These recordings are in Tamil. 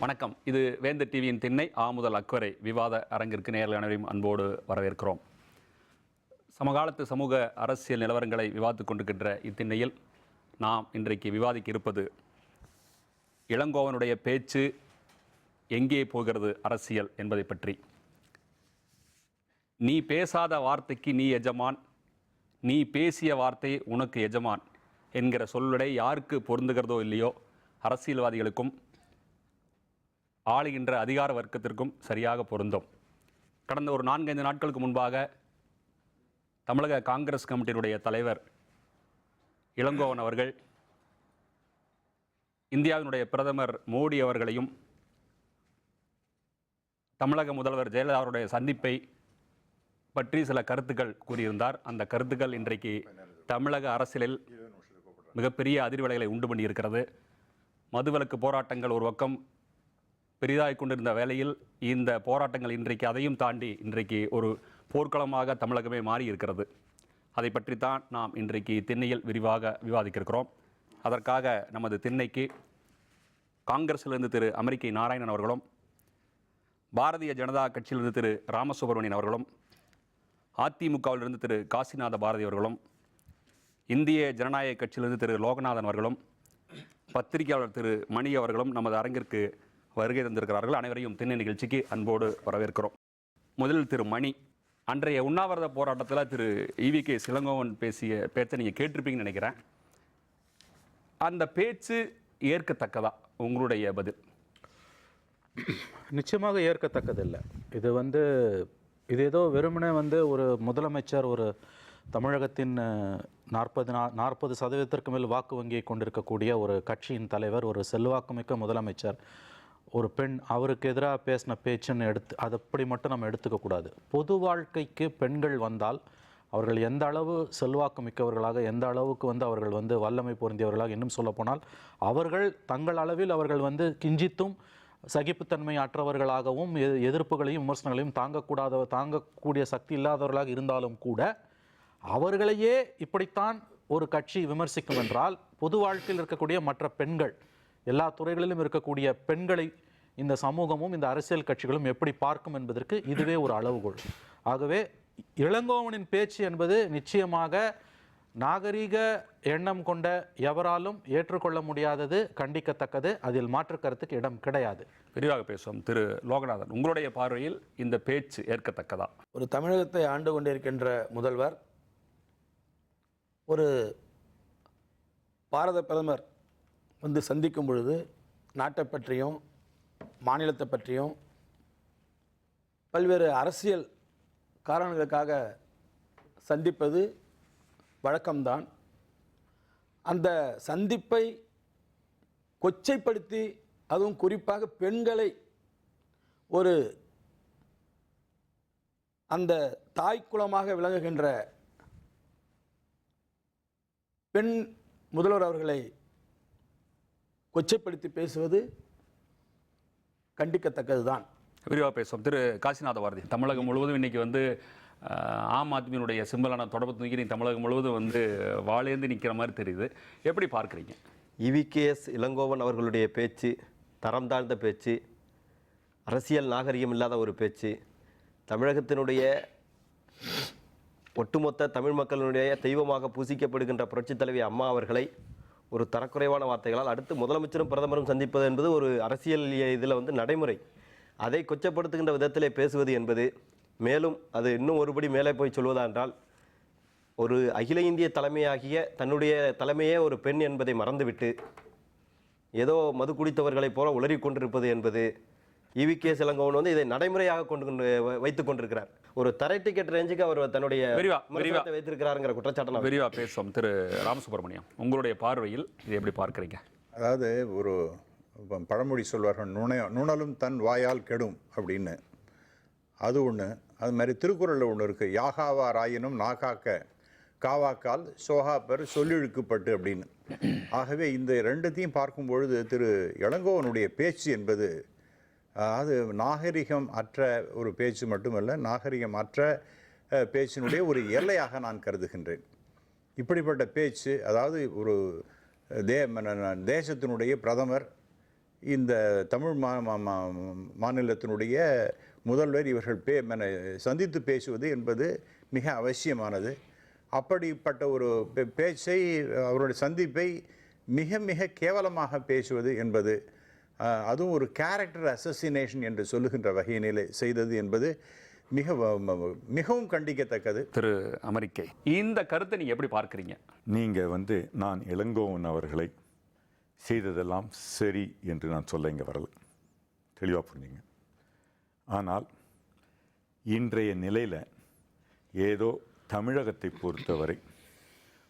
வணக்கம். இது வேந்தர் டிவியின் திண்ணை முதல் அக்வரை விவாத அரங்கிற்கு நேரில் அனைவரையும் அன்போடு வரவேற்கிறோம். சமகாலத்து சமூக அரசியல் நிலவரங்களை விவாதித்துக் கொண்டிருக்கின்ற இத்திண்ணையில் நாம் இன்றைக்கு விவாதிக்க இருப்பது இளங்கோவனுடைய பேச்சு எங்கே போகிறது அரசியல் என்பதை பற்றி. நீ பேசாத வார்த்தைக்கு நீ எஜமான், நீ பேசிய வார்த்தை உனக்கு எஜமான் என்கிற சொல்லுடை யாருக்கு பொருந்துகிறதோ இல்லையோ அரசியல்வாதிகளுக்கும் ஆளுகின்ற அதிகார வர்க்கத்திற்கும் சரியாக பொருந்தும். கடந்த ஒரு 4-5 நாட்களுக்கு முன்பாக தமிழக காங்கிரஸ் கமிட்டியினுடைய தலைவர் இளங்கோவன் அவர்கள் இந்தியாவினுடைய பிரதமர் மோடி அவர்களையும் தமிழக முதல்வர் ஜெயலலிதா அவருடைய சந்திப்பை பற்றி சில கருத்துக்கள் கூறியிருந்தார். அந்த கருத்துக்கள் இன்றைக்கு தமிழக அரசியலில் மிகப்பெரிய அதிர்வலைகளை உண்டு பண்ணியிருக்கிறது. மதுவிலக்கு போராட்டங்கள் ஒரு பக்கம் பெரிதாகிக் கொண்டிருந்த வேளையில் இந்த போராட்டங்கள் இன்றைக்கு அதையும் தாண்டி இன்றைக்கு ஒரு போர்க்களமாக தமிழகமே மாறி இருக்கிறது. அதை பற்றித்தான் நாம் இன்றைக்கு திண்ணையில் விரிவாக விவாதிக்கிறோம். அதற்காக நமது திண்ணைக்கு காங்கிரஸிலிருந்து திரு அமெரிக்கை நாராயணன் அவர்களும், பாரதிய ஜனதா கட்சியிலிருந்து திரு ராமசுப்ரமணியன் அவர்களும், அதிமுகவிலிருந்து திரு காசிநாத பாரதி அவர்களும், இந்திய ஜனநாயக கட்சியிலிருந்து திரு லோகநாதன் அவர்களும், பத்திரிகையாளர் திரு மணி அவர்களும் நமது அரங்கிற்கு வருகை தந்திருக்கிறார்கள். அனைவரையும் திண்ணை நிகழ்ச்சிக்கு அன்போடு வரவேற்கிறோம். முதலில் திரு மணி, அன்றைய உண்ணாவிரத போராட்டத்தில் திரு ஈவி.கே. இளங்கோவன் பேசிய பேச்சை நீங்கள் கேட்டிருப்பீங்கன்னு நினைக்கிறேன். அந்த பேச்சு ஏற்கத்தக்கதா? உங்களுடைய பதில்? நிச்சயமாக ஏற்கத்தக்கதில்லை. இது ஏதோ வெறுமனே ஒரு முதலமைச்சர், ஒரு தமிழகத்தின் 40% மேல் வாக்கு வங்கியை கொண்டிருக்கக்கூடிய ஒரு கட்சியின் தலைவர், ஒரு செல்வாக்குமிக்க முதலமைச்சர், ஒரு பெண், அவருக்கு எதிராக பேசின பேச்சுன்னு அது அப்படி மட்டும் நம்ம எடுத்துக்கக்கூடாது. பொது வாழ்க்கைக்கு பெண்கள் வந்தால் அவர்கள் எந்த அளவு செல்வாக்கு மிக்கவர்களாக, எந்த அளவுக்கு அவர்கள் வல்லமை பொருந்தியவர்களாக, இன்னும் சொல்லப்போனால் அவர்கள் தங்கள் அளவில் அவர்கள் கிஞ்சித்தும் சகிப்புத்தன்மை அற்றவர்களாகவும் எதிர்ப்புகளையும் விமர்சனங்களையும் தாங்கக்கூடிய சக்தி இல்லாதவர்களாக இருந்தாலும் கூட அவர்களையே இப்படித்தான் ஒரு கட்சி விமர்சிக்கும் என்றால், பொது வாழ்க்கையில் இருக்கக்கூடிய மற்ற பெண்கள், எல்லா துறைகளிலும் இருக்கக்கூடிய பெண்களை இந்த சமூகமும் இந்த அரசியல் கட்சிகளும் எப்படி பார்க்கும் என்பதற்கு இதுவே ஒரு அளவுகோல். ஆகவே இளங்கோவனின் பேச்சு என்பது நிச்சயமாக நாகரீக எண்ணம் கொண்ட எவராலும் ஏற்றுக்கொள்ள முடியாதது, கண்டிக்கத்தக்கது. அதில் மாற்று கருத்துக்கு இடம் கிடையாது. விரிவாக பேசுவோம். திரு லோகநாதன், உங்களுடைய பார்வையில் இந்த பேச்சு ஏற்கத்தக்கதா? ஒரு தமிழகத்தை ஆண்டு கொண்டிருக்கின்ற முதல்வர் ஒரு பாரத பிரதமர் சந்திக்கும் பொழுது நாட்டை பற்றியும் மாநிலத்தை பற்றியும் பல்வேறு அரசியல் காரணங்களுக்காக சந்திப்பது வழக்கம்தான். அந்த சந்திப்பை கொச்சைப்படுத்தி, அதுவும் குறிப்பாக பெண்களை ஒரு அந்த தாய்க்குலமாக விளங்குகின்ற பெண் முதல்வர் அவர்களை கொச்சைப்படுத்தி பேசுவது கண்டிக்கத்தக்கது தான். விரிவாக பேசுவோம். திரு காசிநாத பாரதி, தமிழகம் முழுவதும் இன்றைக்கி ஆம் ஆத்மியினுடைய சிம்பலான தொடர்பு தூக்கி தமிழகம் முழுவதும் வாழேந்து நிற்கிற மாதிரி தெரியுது. எப்படி பார்க்குறீங்க? ஈவி.கே.எஸ். இளங்கோவன் அவர்களுடைய பேச்சு தரம் தாழ்ந்த பேச்சு, அரசியல் நாகரிகம் இல்லாத ஒரு பேச்சு, தமிழகத்தினுடைய ஒட்டுமொத்த தமிழ் மக்களுடைய தெய்வமாக பூசிக்கப்படுகின்ற புரட்சித் தலைவி அம்மா அவர்களை ஒரு தரக்குறைவான வார்த்தைகளால் அடுத்து முதலமைச்சரும் பிரதமரும் சந்திப்பது என்பது ஒரு அரசியல் இதில் நடைமுறை. அதை கொச்சப்படுத்துகின்ற விதத்திலே பேசுவது என்பது, மேலும் அது இன்னும் ஒருபடி மேலே போய் சொல்வதா என்றால், ஒரு அகில இந்திய தலைமையாகிய தன்னுடைய தலைமையே ஒரு பெண் என்பதை மறந்துவிட்டு ஏதோ மது குடித்தவர்களைப் போல உளறி கொண்டிருப்பது என்பது, ஈவி.கே. இளங்கோவன் இதை நடைமுறையாக வைத்துக் கொண்டிருக்கிறார். ஒரு தரை டிக்கெட் ரேஞ்சுக்கு அவர் தன்னுடைய வைத்திருக்கிறாருங்கிற குற்றச்சாட்டு விரிவா பேசுவோம். திரு ராமசுப்ரமணியம், உங்களுடைய பார்வையில் இதை எப்படி பார்க்குறீங்க? அதாவது ஒரு பழமொழி சொல்வார்கள், நுணலும் தன் வாயால் கெடும் அப்படின்னு. அது ஒன்று. அது மாதிரி திருக்குறளில் ஒன்று இருக்குது, யாகாவார் ஆயினும் நாகாக்க காவாக்கால் சோகாப்பர் சொல்லிழுக்கப்பட்டு அப்படின்னு. ஆகவே இந்த ரெண்டுத்தையும் பார்க்கும் பொழுது திரு இளங்கோவனுடைய பேச்சு என்பது அது நாகரிகம் அற்ற ஒரு பேச்சு மட்டுமல்ல, நாகரிகம் அற்ற பேச்சினுடைய ஒரு எல்லையாக நான் கருதுகின்றேன். இப்படிப்பட்ட பேச்சு, அதாவது ஒரு தேசத்தினுடைய பிரதமர் இந்த தமிழ் மாநிலத்தினுடைய முதல்வர் இவர்கள் சந்தித்து பேசுவது என்பது மிக அவசியமானது. அப்படிப்பட்ட ஒரு பேச்சை, அவருடைய சந்திப்பை மிக மிக கேவலமாக பேசுவது என்பது, அதுவும் ஒரு கேரக்டர் அசசினேஷன் என்று சொல்லுகின்ற வகையினிலே செய்தது என்பது மிகவும் கண்டிக்கத்தக்கது. திரு அமெரிக்கை, இந்த கருத்தை நீங்கள் எப்படி பார்க்குறீங்க? நீங்கள் நான் இளங்கோவன் அவர்களை செய்ததெல்லாம் சரி என்று நான் சொல்ல இங்கே வரல, தெளிவாக புரிஞ்சுங்க. ஆனால் இன்றைய நிலையில் ஏதோ தமிழகத்தை பொறுத்தவரை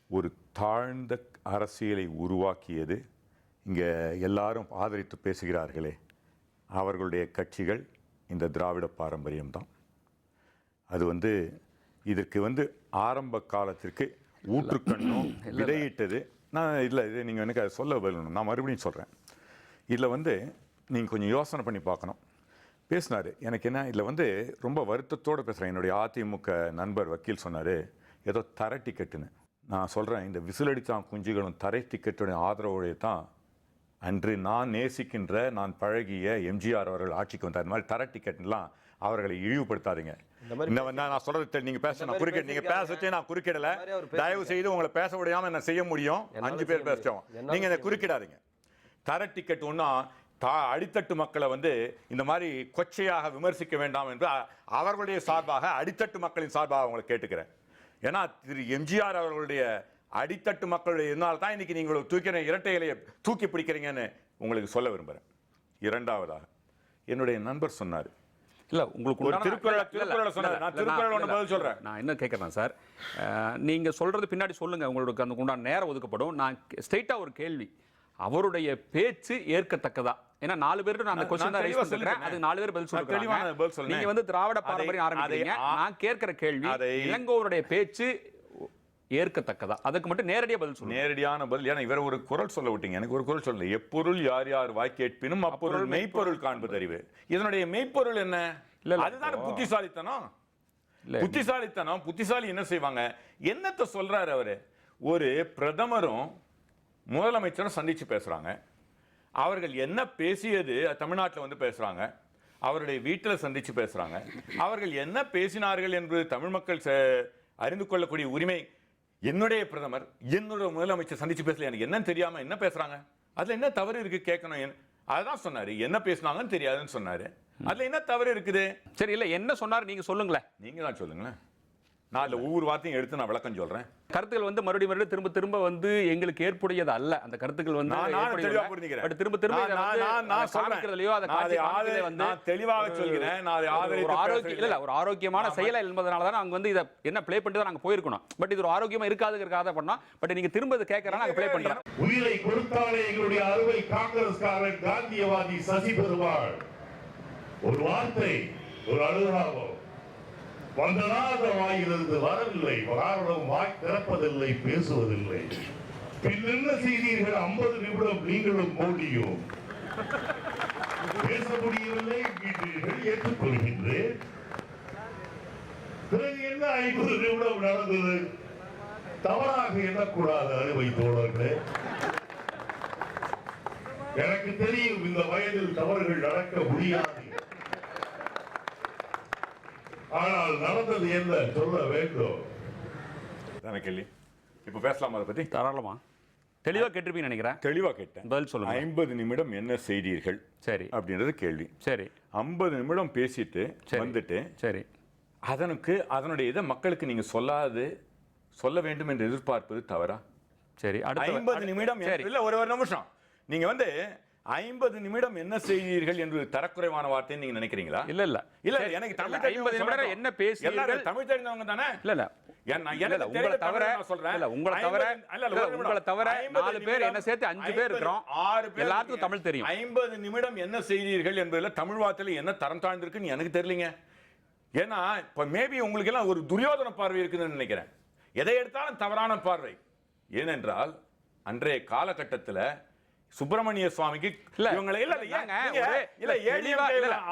ஒரு தாழ்ந்த அரசியலை உருவாக்கியது, இங்கே எல்லாரும் ஆதரித்து பேசுகிறார்களே அவர்களுடைய கட்சிகள் இந்த திராவிட பாரம்பரியம்தான். அது இதற்கு ஆரம்ப காலத்திற்கு ஊற்றுக்கண்ணும் விதையிட்டது. நான் இல்லை, இது நீங்கள் எனக்கு அதை சொல்ல வரணும், நான் மறுபடியும் சொல்கிறேன். இதில் நீங்கள் கொஞ்சம் யோசனை பண்ணி பார்க்கணும். பேசினார், எனக்கு என்ன இதில் ரொம்ப வருத்தத்தோடு பேசுகிறேன். என்னுடைய அதிமுக நண்பர் வக்கீல் சொன்னார் ஏதோ தரை டிக்கெட்டுன்னு. நான் சொல்கிறேன், இந்த விசிலடித்தான் குஞ்சுகளும் தரை டிக்கெட்டுடைய ஆதரவுடைய தான் அன்று நான் நேசிக்கின்ற, நான் பழகிய எம்ஜிஆர் அவர்கள் ஆட்சிக்கு வந்தார். இந்த மாதிரி தரை டிக்கெட்லாம் அவர்களை இழிவுபடுத்தாதீங்க. நான் சொல்றது நீங்க பேச, நான் குறுக்கிட, நீங்க பேசச்சே நான் குறுக்கிடல. தயவு செய்து உங்களை பேச விடாம என்ன செய்ய முடியும்? 5 பேர் பேசுறோம், நீங்க இதை குறுக்கிடாதீங்க. தர டிக்கெட் ஒன்றும் அடித்தட்டு மக்களை இந்த மாதிரி கொச்சையாக விமர்சிக்க வேண்டாம் என்று அவர்களுடைய சார்பாக, அடித்தட்டு மக்களின் சார்பாக அவங்களை கேட்டுக்கிறேன். ஏன்னா திரு எம்ஜிஆர் அவர்களுடைய அடித்தட்டு மக்களுடைய இதனால தான் இன்னைக்கு நீங்கள் தூக்கிற இரட்டை இலையை தூக்கி பிடிக்கிறீங்கன்னு உங்களுக்கு சொல்ல விரும்புகிறேன். இரண்டாவதாக என்னுடைய நண்பர் சொன்னார், இல்லை உங்களுக்கு திருக்குறள் சொன்னார், நான் திருக்குறள் ஒன்று பதில் சொல்கிறேன். நான் என்ன கேட்குறேன் சார், நீங்கள் சொல்கிறது பின்னாடி சொல்லுங்கள், உங்களுக்கு அந்த உண்டான நேரம் ஒதுக்கப்படும். நான் ஸ்ட்ரெயிட்டாக ஒரு கேள்வி, அவருடைய பேச்சு ஏற்கத்தக்கதா? ஏன்னா 4 பேருக்கு நான் அந்த क्वेश्चन தான் ரைஸ் பண்ணிருக்கேன், அது 4 பேர் பதில் சொல்றாங்க. நீங்க திராவிட பாரம்பரியம் ஆரம்பிக்கிறீங்க. நான் கேட்கிற கேள்வி, இளங்கோவனுடைய பேச்சு ஏற்கத்தக்கதா? அதுக்கு மட்டும் நேரடியா பதில் சொல்லுங்க. நேரடியான பதில். ஏன்னா இவர் ஒரு குறள் சொல்ல விட்டீங்க, எனக்கு ஒரு குறள் சொல்ல, எப்பொருள் யார் யார் வாய் கேட்பினும் அப்பொருள் மெய்ப்பொருள் காண்பது அறிவு. இதனுடைய மெய்ப்பொருள் என்ன? அதுதான் புத்திசாலித்தனம். புத்திசாலி என்ன செய்வாங்க? என்னத்தை சொல்றாரு அவரு? ஒரு பிரதமரும் முதலமைச்சரும் சந்திச்சு பேசுறாங்க. அவர்கள் என்ன பேசியது தமிழ்நாட்டில் பேசுறாங்க, அவருடைய வீட்டில் சந்திச்சு பேசுறாங்க. அவர்கள் என்ன பேசினார்கள் என்று தமிழ் மக்கள் அறிந்து கொள்ளக்கூடிய உரிமை என்னுடைய பிரதமர், என்னுடைய முதலமைச்சர் சந்திச்சு பேசல, எனக்கு என்னன்னு தெரியாம என்ன பேசுறாங்க, அதுல என்ன தவறு இருக்கு கேட்கணும். அதான் சொன்னாரு, என்ன பேசினாங்கன்னு தெரியாதுன்னு சொன்னாரு. அதுல என்ன தவறு இருக்குது? சரி, இல்ல என்ன சொன்னாரு நீங்க சொல்லுங்களேன். நீங்க தான் சொல்லுங்களேன், நான் இல்ல ஒவ்வொரு வார்த்தையும் எடுத்து நான் விளக்கம் சொல்றேன். கருத்துக்கள் மறுபடியும் திரும்ப திரும்ப எங்களுக்கு ஏற்புடையது அல்ல. அந்த கருத்துக்கள் திரும்ப திரும்ப தெளிவாக சொல்கிறேன். ஒரு ஆரோக்கியமான செயல் என்பதனால தான் நாங்க இதை என்ன பிளே பண்ணிட்டு நாங்க போயிருக்கணும். பட் இது ஒரு ஆரோக்கியமா இருக்காதுங்கிறதுக்காக பண்ணோம். பட் நீங்க திரும்ப இதை கேட்கறா நாங்க பிளே பண்றோம். உயிரை கொடுத்தாலே எங்களுடைய அறுவை காங்கிரஸ்காரன் காந்தியவாதி சசி பெருமாள் ஒரு வார்த்தை, ஒரு அழுதாபம் வந்தனாத வாயிலிருந்து வரவில்லை, காரணம் வாய் திறப்பதில்லை, பேசுவதில்லை. பின் என்ன செய்தீர்கள்? 50 நிமிடம் நீங்களும் மோடியும் பேச முடியவில்லை, வீட்டீர்கள், ஏற்றுக்கொள்கின்றேன். பிறகு என்ன 50 நிமிடம் நடந்தது? தவறாக எண்ணக்கூடாது அறுவை தோழர்களே. எனக்கு தெரியும் இந்த வயதில் தவறுகள் நடக்க முடியாது. ஆனால் நடந்தது என்ன சொல்ல வேண்டும். கேள்வி இப்ப பேசலாமா? அதை பத்தி தாராளமா தெளிவா கேட்டிருப்பீங்க நினைக்கிறேன். தெளிவா கேட்டேன், பதில் சொல்லுங்க. 50 நிமிடம் என்ன செய்தீர்கள்? சரி, அப்படின்றது கேள்வி. சரி, 50 நிமிடம் பேசிட்டு வந்துட்டு, சரி, அதனுடைய இதை மக்களுக்கு நீங்க சொல்ல வேண்டும் என்று எதிர்பார்ப்பது தவறா? சரி, 50 நிமிடம் இல்ல, ஒரு நிமிஷம். நீங்க 50 நிமிடம் என்ன செய்தீர்கள் என்று தரக்குறைவான வார்த்தை நீங்க நினைக்கிறீங்களா? இல்ல இல்ல இல்ல, எனக்கு தமிழ் 50 நிமிடம் என்ன பேசுறீர்கள்? தமிழ் தெரிஞ்சவங்க தானே? இல்ல இல்ல, உங்களை தவிர சொல்றேன், இல்ல உங்களை தவிர 4 பேர் என்ன சேர்த்து 5 பேர் இருக்கிறோம், 6 பேர் எல்லாத்துக்கும் தமிழ் தெரியும். 50 நிமிடம் என்ன செய்தீர்கள் என்பதுல தமிழ் வார்த்தையில என்ன தரம் தாழ்ந்திருக்குன்னு எனக்கு தெரியலங்க. ஏன்னா இப்ப மேபி உங்களுக்கு எல்லாம் ஒரு துரியோதன பார்வை இருக்குதுன்னு நினைக்கிறேன். எதை எடுத்தாலும் தவறான பார்வை. ஏனென்றால் அன்றைய காலகட்டத்தில் சுப்பிரமணிய சுவாமிக்கு இவங்களை இல்ல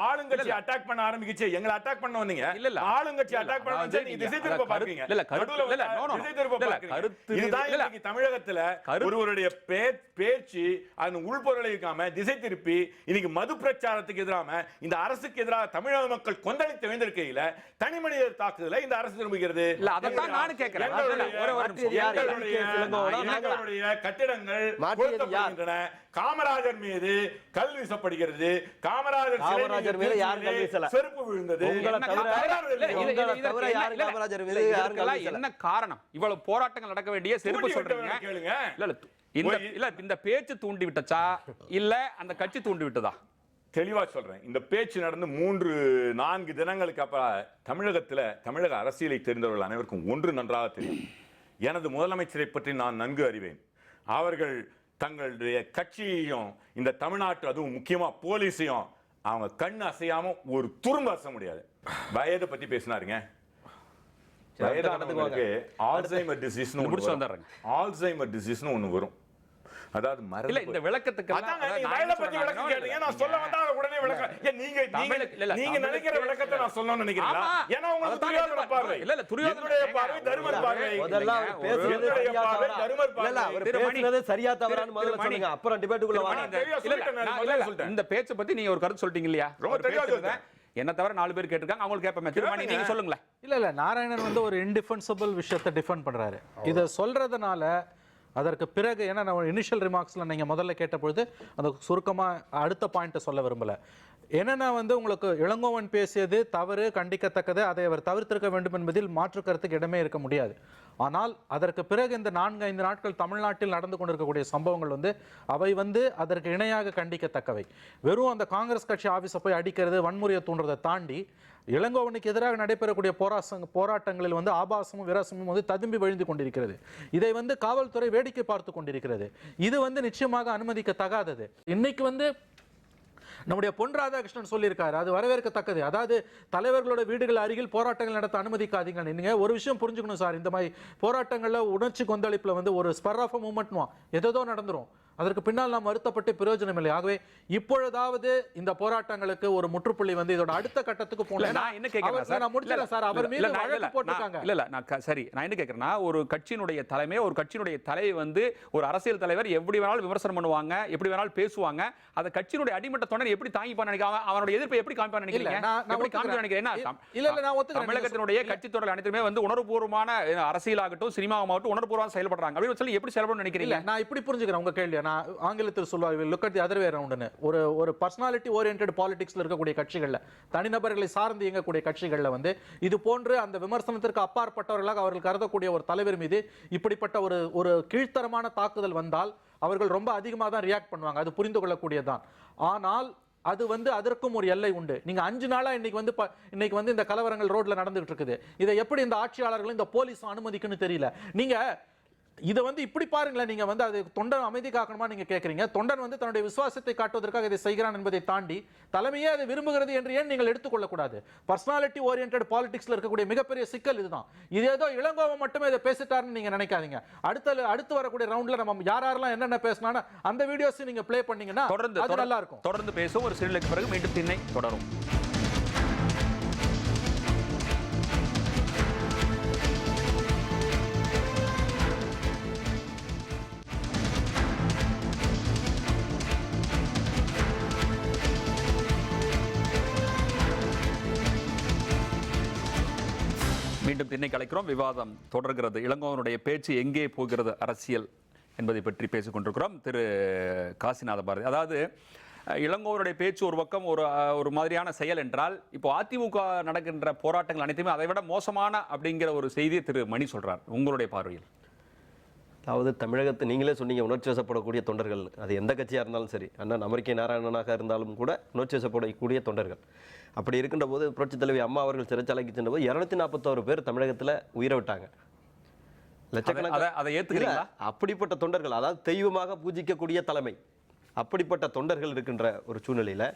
ஆளுங்கட்சி அட்டாக் பண்ண ஆரம்பிச்சு எங்களை அட்டாக் பண்ண வந்தீங்க. இல்ல ஆளுங்கட்சி அட்டாக் பண்ண வந்து நீங்க திசை திருப்ப பாக்குறீங்க. இல்ல திசை திருப்ப பாக்குறீங்க. இதுதான் இன்னைக்கு தமிழகத்துல ஒருவருடைய பேச்சு அந்த உள்பொருளை இருக்காம திசை திருப்பி இன்னைக்கு மது பிரச்சாரத்துக்கு எதிராக இந்த அரசுக்கு எதிராக தமிழக மக்கள் கொந்தளித்து வைத்திருக்கையில தனி மனிதர் தாக்குதலை இந்த அரசு திரும்புகிறது. இல்ல அதான் நானும் கேட்கிறேன். கட்டிடங்கள் கொடுக்கப்படுகின்றன. காமராஜர் மீது கல் வீசப்படுகிறது. காமராஜர் மீது யாரும் கல் வீசல. செருப்பு விழுந்தது. என்ன காரணம்? இவ்வளவு போராட்டங்கள் நடக்க வேண்டிய செருப்பு சொல்றீங்க. கேளுங்க. இந்த பேச்சு தூண்டி விட்டச்சா இல்ல அந்த கட்சி தூண்டி விட்டதா? தெளிவா சொல்றேன். இந்த பேச்சு நடந்து 3-4 தினங்களுக்கு அப்புறம் தமிழக அரசியலை தெரிந்தவர்கள் அனைவருக்கும் ஒன்று நன்றாக தெரியும். எனது முதலமைச்சரை பற்றி நான் நன்கு அறிவேன். அவர்கள் தங்களுடைய கட்சியையும் இந்த தமிழ்நாட்டு அதுவும் முக்கியமா போலீஸையும் அவங்க கண் அசையாம ஒரு துரும்ப அசைய முடியாது. வயதை பத்தி பேசினாருங்க. வயதானவங்களுக்கு ஆல்சைமர் டிசீஸ்னு ஒண்ணு வரும். அதாவது இல்ல இந்த விளக்கத்துக்கு நான் சொல்ல வந்தா உடனே விளக்கம். நீங்க நினைக்கிற விளக்கத்தை நான் சொல்லணும்னு நினைக்கிறீங்களா? ஏன்னா உங்களுக்கு துரியோதன பார்வை. இல்ல துரியோதனுடைய பார்வை தர்மர் பார்வை. முதல்ல பேசுறது சரியா தவறான்னு முதல்ல சொல்லுங்க. அப்புறம் டிபேட்டுக்குள்ள வாங்க. இந்த பேச்சை பத்தி நீங்க ஒரு கருத்து சொல்லிட்டீங்க இல்லையா? ரொம்ப தெளிவா சொல்றேன். என்ன தவிர 4 பேர் கேட்டிருக்காங்க. அவங்களுக்கு கேட்பேன். திருமணி நீங்க சொல்லுங்களேன். இல்ல நாராயணன் வந்து ஒரு இன்டிஃபென்சிபிள் விஷயத்தை டிஃபெண்ட் பண்றாரு. இதை சொல்றதுனால அதற்கு பிறகு ஏன்னா நான் இனிஷியல் ரிமார்க்ஸில் நீங்கள் முதல்ல கேட்டபொழுது அந்த சுருக்கமாக அடுத்த பாயிண்ட்டை சொல்ல விரும்பலை. என்னென்னா வந்து உங்களுக்கு இளங்கோவன் பேசியது தவறு, கண்டிக்கத்தக்கது, அதை அவர் தவிர்த்திருக்க வேண்டும் என்பதில் மாற்று கருத்துக்கு இடமே இருக்க முடியாது. ஆனால் அதற்கு பிறகு இந்த 4-5 நாட்கள் தமிழ்நாட்டில் நடந்து கொண்டிருக்கக்கூடிய சம்பவங்கள் வந்து அவை வந்து அதற்கு இணையாக கண்டிக்கத்தக்கவை. வெறும் அந்த காங்கிரஸ் கட்சி ஆஃபீஸை போய் அடிக்கிறது, வன்முறையை தூண்டுறதை தாண்டி இளங்கோவனுக்கு எதிராக நடைபெறக்கூடிய போராட்டங்களில் வந்து ஆபாசமும் விரசமும் வந்து ததும்பி வழிந்து கொண்டிருக்கிறது. இதை வந்து காவல்துறை வேடிக்கை பார்த்து கொண்டிருக்கிறது. இது வந்து நிச்சயமாக அனுமதிக்கத்தகாதது. இன்னைக்கு வந்து நம்முடைய பொன் ராதாகிருஷ்ணன் சொல்லியிருக்காரு, அது வரவேற்கத்தக்கது. அதாவது தலைவர்களோட வீடுகள் அருகில் போராட்டங்கள் நடத்த அனுமதிக்காதீங்க. நீங்க ஒரு விஷயம் புரிஞ்சுக்கணும் சார், இந்த மாதிரி போராட்டங்கள்ல உணர்ச்சி கொந்தளிப்புல வந்து ஒரு ஸ்பர் ஆஃப் மூமெண்ட்மா ஏதோ நடந்துரும். அதற்கு பின்னால் நாம் வருத்தப்பட்டு பிரயோஜனம் இல்லை. ஆகவே இப்பொழுதாவது இந்த போராட்டங்களுக்கு ஒரு முற்றுப்புள்ளி வந்து இதோட அடுத்த கட்டத்துக்கு போகலாம். நான் என்ன கேட்கிறேன் சார், நான் முடிச்சிட்டேன் சார். அவர் மீது வழக்கு போட்டுருக்காங்க. இல்ல நான் சரி, நான் என்ன கேட்கிறேன்னா, ஒரு கட்சியினுடைய தலைமை, ஒரு கட்சியினுடைய தலைவி வந்து ஒரு அரசியல் தலைவர் எப்படி வேணாலும் விமர்சனம் பண்ணுவாங்க, எப்படி வேணாலும் பேசுவாங்க. அந்த கட்சியினுடைய அடிமட்ட தொண்டர் எப்படி தாங்கிப்பான்னு நினைக்காம அவனுடைய எதிர்ப்பை எப்படி காமிப்பான்னு நினைக்கிறீங்க? எப்படி காமிப்பான்னு நினைக்கிறேன்? இல்ல நான் ஒத்துக்கிறேன். தமிழகத்தினுடைய கட்சி தொடர்கள் அனைத்துமே வந்து உணர்வுபூர்வமான அரசியலாகட்டும் சினிமாவாகட்டும் உணர்வுபூர்வமாக செயல்படுறாங்க. அப்படின்னு சொல்லி எப்படி செயல்படணும்னு நினைக்கிறீங்க? நான் இப்படி புரிஞ்சுக்கிறேன் உங்க கேள்வி. நான் ஆங்கிலத்தில் சொல்வாங்க look at the other way அரவுண்ட்னு. ஒரு பர்சனாலிட்டி ஓரியன்டட் பாலிடிக்ஸ்ல இருக்கக்கூடிய கட்சிகள்ல, தனிநபர்களை சார்ந்து இயங்கக்கூடிய கட்சிகள்ல வந்து இது போன்று அந்த விமர்சனத்திற்கு அப்பாற்பட்டவர்களாக அவர்கள் கருதக்கூடிய ஒரு தலைவர் மீது இப்படிப்பட்ட ஒரு கீழ்த்தரமான தாக்குதல் வந்தால் அவர்கள் ரொம்ப அதிகமாக தான் ரியாக்ட் பண்ணுவாங்க. அது புரிந்து கொள்ளக்கூடியதுதான். ஆனால் அது வந்து அதற்கும் ஒரு எல்லை உண்டு. நீங்க 5 நாளா இன்னைக்கு வந்து இந்த கலவரங்கள் ரோட்ல நடந்துகிட்டு இருக்குது. இதை எப்படி இந்த ஆட்சியாளர்களும் இந்த போலீஸும் அனுமதிக்குன்னு தெரியல. நீங்க இதை வந்து இப்படி பாருங்களேன், நீங்க வந்து அது தொண்டன் அமைதி காக்கணுமா நீங்க கேட்கறீங்க. தொண்டன் வந்து தன்னுடைய விசுவாசத்தை காட்டுவதற்காக இதை செய்கிறான் என்பதை தாண்டி தலைமையே அதை விரும்புகிறது என்று ஏன் நீங்கள் எடுத்துக்கொள்ளக்கூடாது? பர்சனாலிட்டி ஓரியன்டட் பாலிடிக்ஸ்ல இருக்கக்கூடிய மிகப்பெரிய சிக்கல் இதுதான். இது ஏதோ இளங்கோவன் மட்டுமே இதை பேசிட்டாருன்னு நீங்க நினைக்காதீங்க. அடுத்து வரக்கூடிய ரவுண்ட்ல நம்ம யாரெல்லாம் என்னென்ன பேசினா அந்த வீடியோஸ் நீங்க பிளே பண்ணீங்கன்னா தொடர்ந்து நல்லா இருக்கும். தொடர்ந்து பேசும். ஒரு சிறிலுக்கு பிறகு மீண்டும் திண்ணை தொடரும். மீண்டும் திண்ணை கலைக்கிறோம். விவாதம் தொடர்கிறது. இளங்கோவனுடைய பேச்சு எங்கே போகிறது அரசியல் என்பதை பற்றி பேசிக் கொண்டிருக்கிறோம். திரு காசிநாத பாரதி, அதாவது இளங்கோவனுடைய பேச்சு ஒரு பக்கம் ஒரு மாதிரியான செயல் என்றால், இப்போ அதிமுக நடக்கின்ற போராட்டங்கள் அனைத்துமே அதை விட மோசமான அப்படிங்கிற ஒரு செய்தியை திரு மணி சொல்றார். உங்களுடைய பார்வையில்? அதாவது தமிழகத்தை நீங்களே சொன்னீங்க, உணர்ச்சி வசப்படக்கூடிய தொண்டர்கள், அது எந்த கட்சியாக இருந்தாலும் சரி, அண்ணன் அமெரிக்க நாராயணனாக இருந்தாலும் கூட உணர்ச்சி வசப்படக்கூடிய தொண்டர்கள். அப்படி இருக்கின்ற போது புரட்சித் தலைவி அம்மா அவர்கள் சிறைச்சாலைக்கு சென்ற போது 241 பேர் தமிழகத்தில் உயிரை விட்டாங்க. லட்சக்கணக்கான அப்படிப்பட்ட தொண்டர்கள், அதாவது தெய்வமாக பூஜிக்கக்கூடிய தலைமை, அப்படிப்பட்ட தொண்டர்கள் இருக்கின்ற ஒரு சூழ்நிலையில்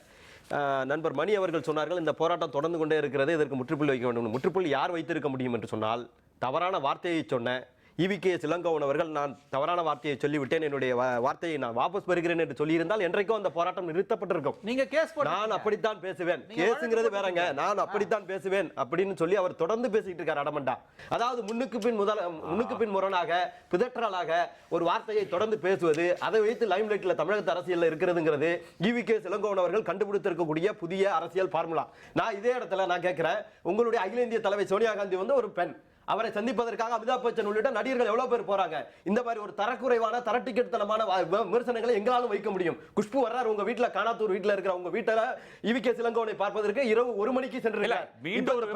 நண்பர் மணி அவர்கள் சொன்னார்கள், இந்த போராட்டம் தொடர்ந்து கொண்டே இருக்கிறது, இதற்கு முற்றுப்புள்ளி வைக்க வேண்டும். முற்றுப்புள்ளி யார் வைத்திருக்க முடியும் என்று சொன்னால், தவறான வார்த்தையை சொன்ன EVKS இளங்கோவன் அவர்கள் நான் தவறான வார்த்தையை சொல்லிவிட்டேன், என்னுடைய வார்த்தையை நான் வாபஸ் பெறுகிறேன் என்று சொல்லியிருந்தால் என்றைக்கும் அந்த போராட்டம் நிறுத்தப்பட்டிருக்கும். நீங்க கேஸ் நான் அப்படித்தான் பேசுவேன், கேஸுங்கிறது வேறங்க, நான் அப்படித்தான் பேசுவேன் அப்படின்னு சொல்லி அவர் தொடர்ந்து பேசிட்டு இருக்கார் அடமண்டா. அதாவது முன்னுக்கு பின் முரணாக பிதற்றலாக ஒரு வார்த்தையை தொடர்ந்து பேசுவது, அதை வைத்து லைம்லைட்ல தமிழகத்து அரசியல் இருக்கிறதுங்கிறது EVKS இளங்கோவன் அவர்கள் கண்டுபிடித்திருக்கக்கூடிய புதிய அரசியல் ஃபார்முலா. நான் இதே இடத்துல நான் கேட்கிறேன், உங்களுடைய அகில இந்திய தலைவர் சோனியா காந்தி வந்து ஒரு பெண், அவரை சந்திப்பதற்காக அமிதாப் பச்சன் உள்ளிட்ட நடிகர்கள் எவ்வளவு பேர் போறாங்க. இந்த மாதிரி ஒரு தரக்குறைவான தரட்டிக்கெடுத்தனமான விமர்சனங்களை எங்களாலும் வைக்க முடியும். குஷ்பு வர்றாரு உங்க வீட்டுல, காணாத்தூர் வீட்டுல இருக்கிற உங்க வீட்டுல EVKS இளங்கோவனை பார்ப்பதற்கு இரவு 1 மணிக்கு சென்றிருக்கிறார். மீண்டும் ஒரு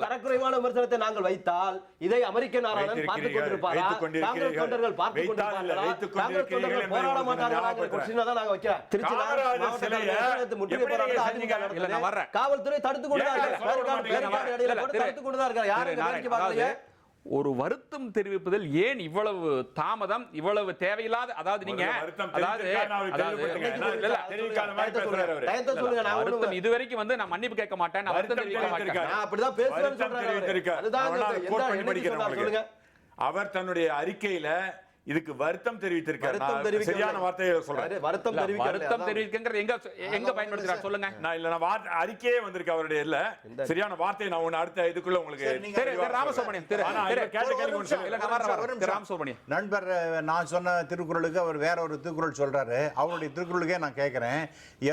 தரக்குறைவான விமர்சனத்தை நாங்கள் வைத்தால் இதை அமெரிக்க நாராயணன் பார்த்துக் கொண்டிருப்பாரா, காங்கிரஸ் தொண்டர்கள் பார்த்துக் கொண்டிருப்பார்களா, காங்கிரஸ் தொண்டர்கள் போராட மாட்டார்களா? நாங்க வைக்கிறோம். திருச்சி முற்றுகை போராட்டம் காவல்துறை தடுத்துக் கொண்டுதான். ஒரு வருத்தம் தெரிவிப்பதில் ஏன் இவ்வளவு தாமதம், இவ்வளவு தேவையில்லாத, அதாவது நீங்க இதுவரைக்கும் வந்து நான் மன்னிப்பு கேட்க மாட்டேன், நான் வருத்தம் தெரிவிக்க மாட்டேன், அப்படிதான் பேசுறேன். அவர் தன்னுடைய அறிக்கையில இதுக்கு வருத்தம் தெரிவித்திருக்காரு. சரியான வார்த்தையை சொல்றாரு. வருத்தம் தெரிவிக்கிறது எங்க பயன்படுத்துறாரு சொல்லுங்க. நான் அறிக்கையே வந்திருக்கு அவருடைய இல்ல சரியான வார்த்தையை நான் ஒன்னு அடுத்த இதுக்குள்ள உங்களுக்கு ராமசுப்ரமணியம் நண்பர் நான் சொன்ன திருக்குறளுக்கு அவர் வேற ஒரு திருக்குறள் சொல்றாரு. அவருடைய திருக்குறளுக்கே நான் கேட்கிறேன்,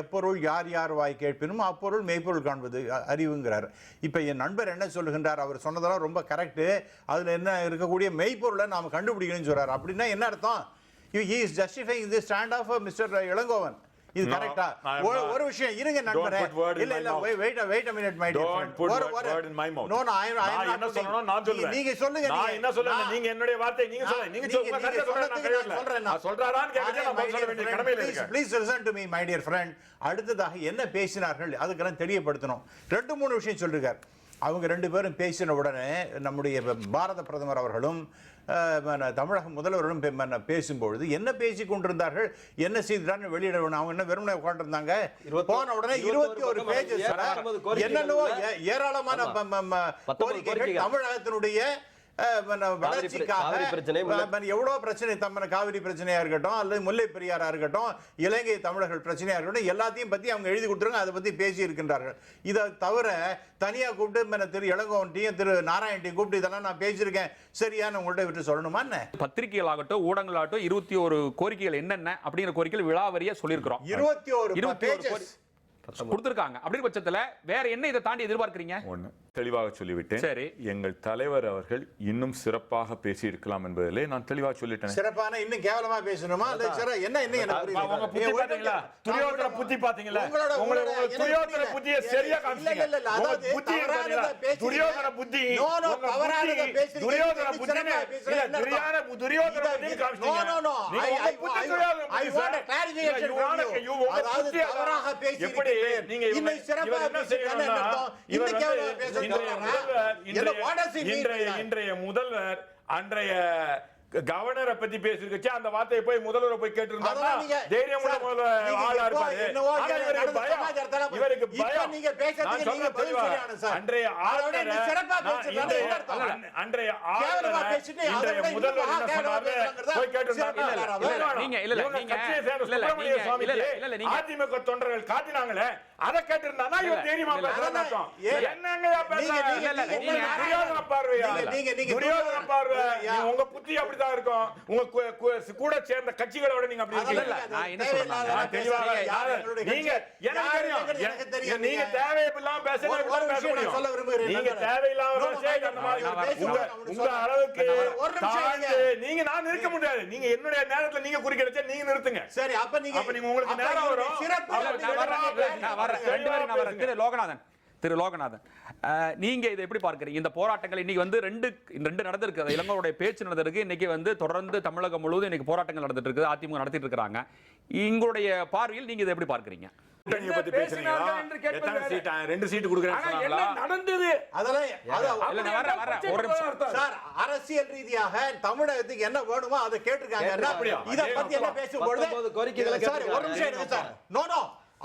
எப்பொருள் யார் யார் வாய் கேட்பினும் அப்பொருள் மெய்ப்பொருள் காண்பது அறிவுங்கிறார். இப்ப என் நண்பர் என்ன சொல்லுகின்றார், அவர் சொன்னதெல்லாம் ரொம்ப கரெக்ட், அதுல என்ன இருக்கக்கூடிய மெய்ப்பொருளை நாம கண்டுபிடிக்கணும்னு சொல்றாரு. அப்படின்னா என்ன அர்த்தம்? he is justifying the stand of Mr. Elangovan. இது கரெக்ட்டா? ஒரு விஷயம் இருங்க நண்பரே, இல்ல wait a minute my dear friend. word in my mouth. No I am என்ன சொல்லணும் நான் சொல்றேன். நீங்க சொல்லுங்க. நான் என்ன சொல்றேன், நீங்க என்னுடைய வார்த்தை நீங்க சொல்லுங்க. நீங்க சொல்றேன் நான் சொல்றாரான்னு கேக்குறேன், நான் சொல்ல வேண்டிய கடமையில இருக்கேன். Please listen to me my dear friend. அடுத்ததாக என்ன பேசினார்கள் அதுக்கெல்லாம் தெரியப்படுத்தணும். 2-3 விஷயம் சொல்லிருக்கார். அவங்க 2 பேரும் பேசின உடனே நம்முடைய பாரத பிரதமர் அவர்களும் தமிழக முதல்வர்களும் பேசும்பொழுது என்ன பேசிக் கொண்டிருந்தார்கள், என்ன செய்தார்கள் வெளியிட வேணும். அவங்க என்ன வெறுமனே உட்கார்ந்திருந்தாங்க. போன உடனே 21 பேஜஸ் என்னென்னவோ ஏராளமான கோரிக்கைகள் தமிழகத்தினுடைய வளர்ச்சிக்காக எவ்வளவு பிரச்சனை, காவிரி பிரச்சனையா இருக்கட்டும் அல்லது முல்லை பெரியாரா இருக்கட்டும், இலங்கை தமிழர்கள் பிரச்சனையா இருக்கட்டும், எல்லாத்தையும் பத்தி அவங்க எழுதி கொடுத்துருங்க, அதை பத்தி பேசி இருக்கின்றார்கள். இதை தவிர தனியா கூப்பிட்டு திரு இளங்கோவன்ட்டையும் திரு நாராயணட்டையும் கூப்பிட்டு இதெல்லாம் நான் பேசியிருக்கேன் சரியான உங்கள்கிட்ட விட்டு சொல்லணுமா? பத்திரிகைகளாகட்டும் ஊடகங்களாகட்டும் 21 கோரிக்கைகள் என்னென்ன அப்படிங்கிற கோரிக்கைகள் விழாவரியா சொல்லியிருக்கிறோம். 21 கொடுத்திருக்காங்க. அப்படி பட்சத்துல வேற என்ன இதை தாண்டி எதிர்பார்க்கறீங்க? ஒண்ணு தெளிவாக சொல்லிவிட்டேன். சரி, எங்கள் தலைவர் அவர்கள் இன்னும் சிறப்பாக பேசி இருக்கலாம் என்பதிலே நான் தெளிவாக சொல்லிட்டேன். சிறப்பான இன்னும் கேவலமா பேசணுமா? என்ன உங்க புத்தி பாத்தீங்களா? துரியோதன புத்தி பாத்தீங்களா? உங்களோட துரியோதன புத்தியை சரியா காமிச்சீங்க. உங்க புத்தி பாத்தீங்களா? துரியோதன புத்தி துரியோதன புத்தி துரியோதன புத்தி காமிச்சீங்க. நீங்க புத்தி துரியோதன புத்தி. I want a clarification from you. அதாவது தவறாக பேசி நீங்க இன்னை சிறப்பாக பேசுறீங்கன்னா இந்த கேவலமா பேச இன்றைய முதல்வர் அன்றைய கவர்னரை பத்தி பேசிருக்கச்சு அந்த வார்த்தையை போய் முதல்வரை போய் கேட்டு இருந்தா தைரியம் உள்ள முதல்வர் ஆளா இருப்பாரு. இவருக்கு பயம். நீங்க பேசுறதுக்கு நீங்க பதில் சொல்லணும் சார். அன்றைய ஆளுநர் அன்றைய ஆளுநர் இன்றைய முதல்வர் என்ன சொன்னாரு போய் கேட்டு இருந்தாங்க. நீங்க இல்ல அதிமுக தொண்டர்கள் காட்டினாங்களே அதை கேட்டு இருந்தா இவர் தைரியமா பேசுறாங்க. என்னங்க பேசுறாங்க? துரியோதன பார்வையா? துரியோதன பார்வை உங்க புத்தி அப்படிதான் இருக்கும். உங்க கூட சேர்ந்த கட்சிகளோட நீங்க அப்படி இருக்கீங்க. நான் என்ன சொல்றேன் தெளிவாக நீங்க எனக்கு தெரியும். நீங்க தேவையில்லாம பேசுறீங்க. நீங்க தேவையில்லாம பேசுறீங்க. அந்த மாதிரி உங்க அளவுக்கு நீங்க நான் இருக்க முடியாது. நீங்க என்னுடைய நேரத்துல நீங்க குறுக்கிடுச்சா நீங்க நிறுத்துங்க. சரி, அப்ப நீங்க உங்களுக்கு நேரம் வரும். திரு லோகநாதன், நீங்க இதை எப்படி பார்க்கறீங்க? இந்த போராட்டங்கள் இன்னைக்கு வந்து ரெண்டு நடந்திருக்கு. இளங்கோவனுடைய பேச்சு நடந்திருக்கு. இன்னைக்கு வந்து தொடர்ந்து தமிழகம் முழுவதும் இன்னைக்கு போராட்டங்கள் நடந்துட்டு இருக்கு. அதிமுக நடத்திட்டு இருக்காங்க. உங்களுடைய பார்வையில் நீங்க இதை எப்படி பார்க்கறீங்க? பத்தி பேசுறீங்களா? எத்தனை சீட்? 2 சீட் கொடுக்கறேன்னு நடந்தது. சார், அரசியல் ரீதியாக தமிழகத்துக்கு என்ன வேணுமோ அதை கேட்டிருக்காங்க. இத பத்தி என்ன பேசும்போது கோரிக்கைகளை சார் ஒரு நிமிஷம் இருக்கு சார். நோ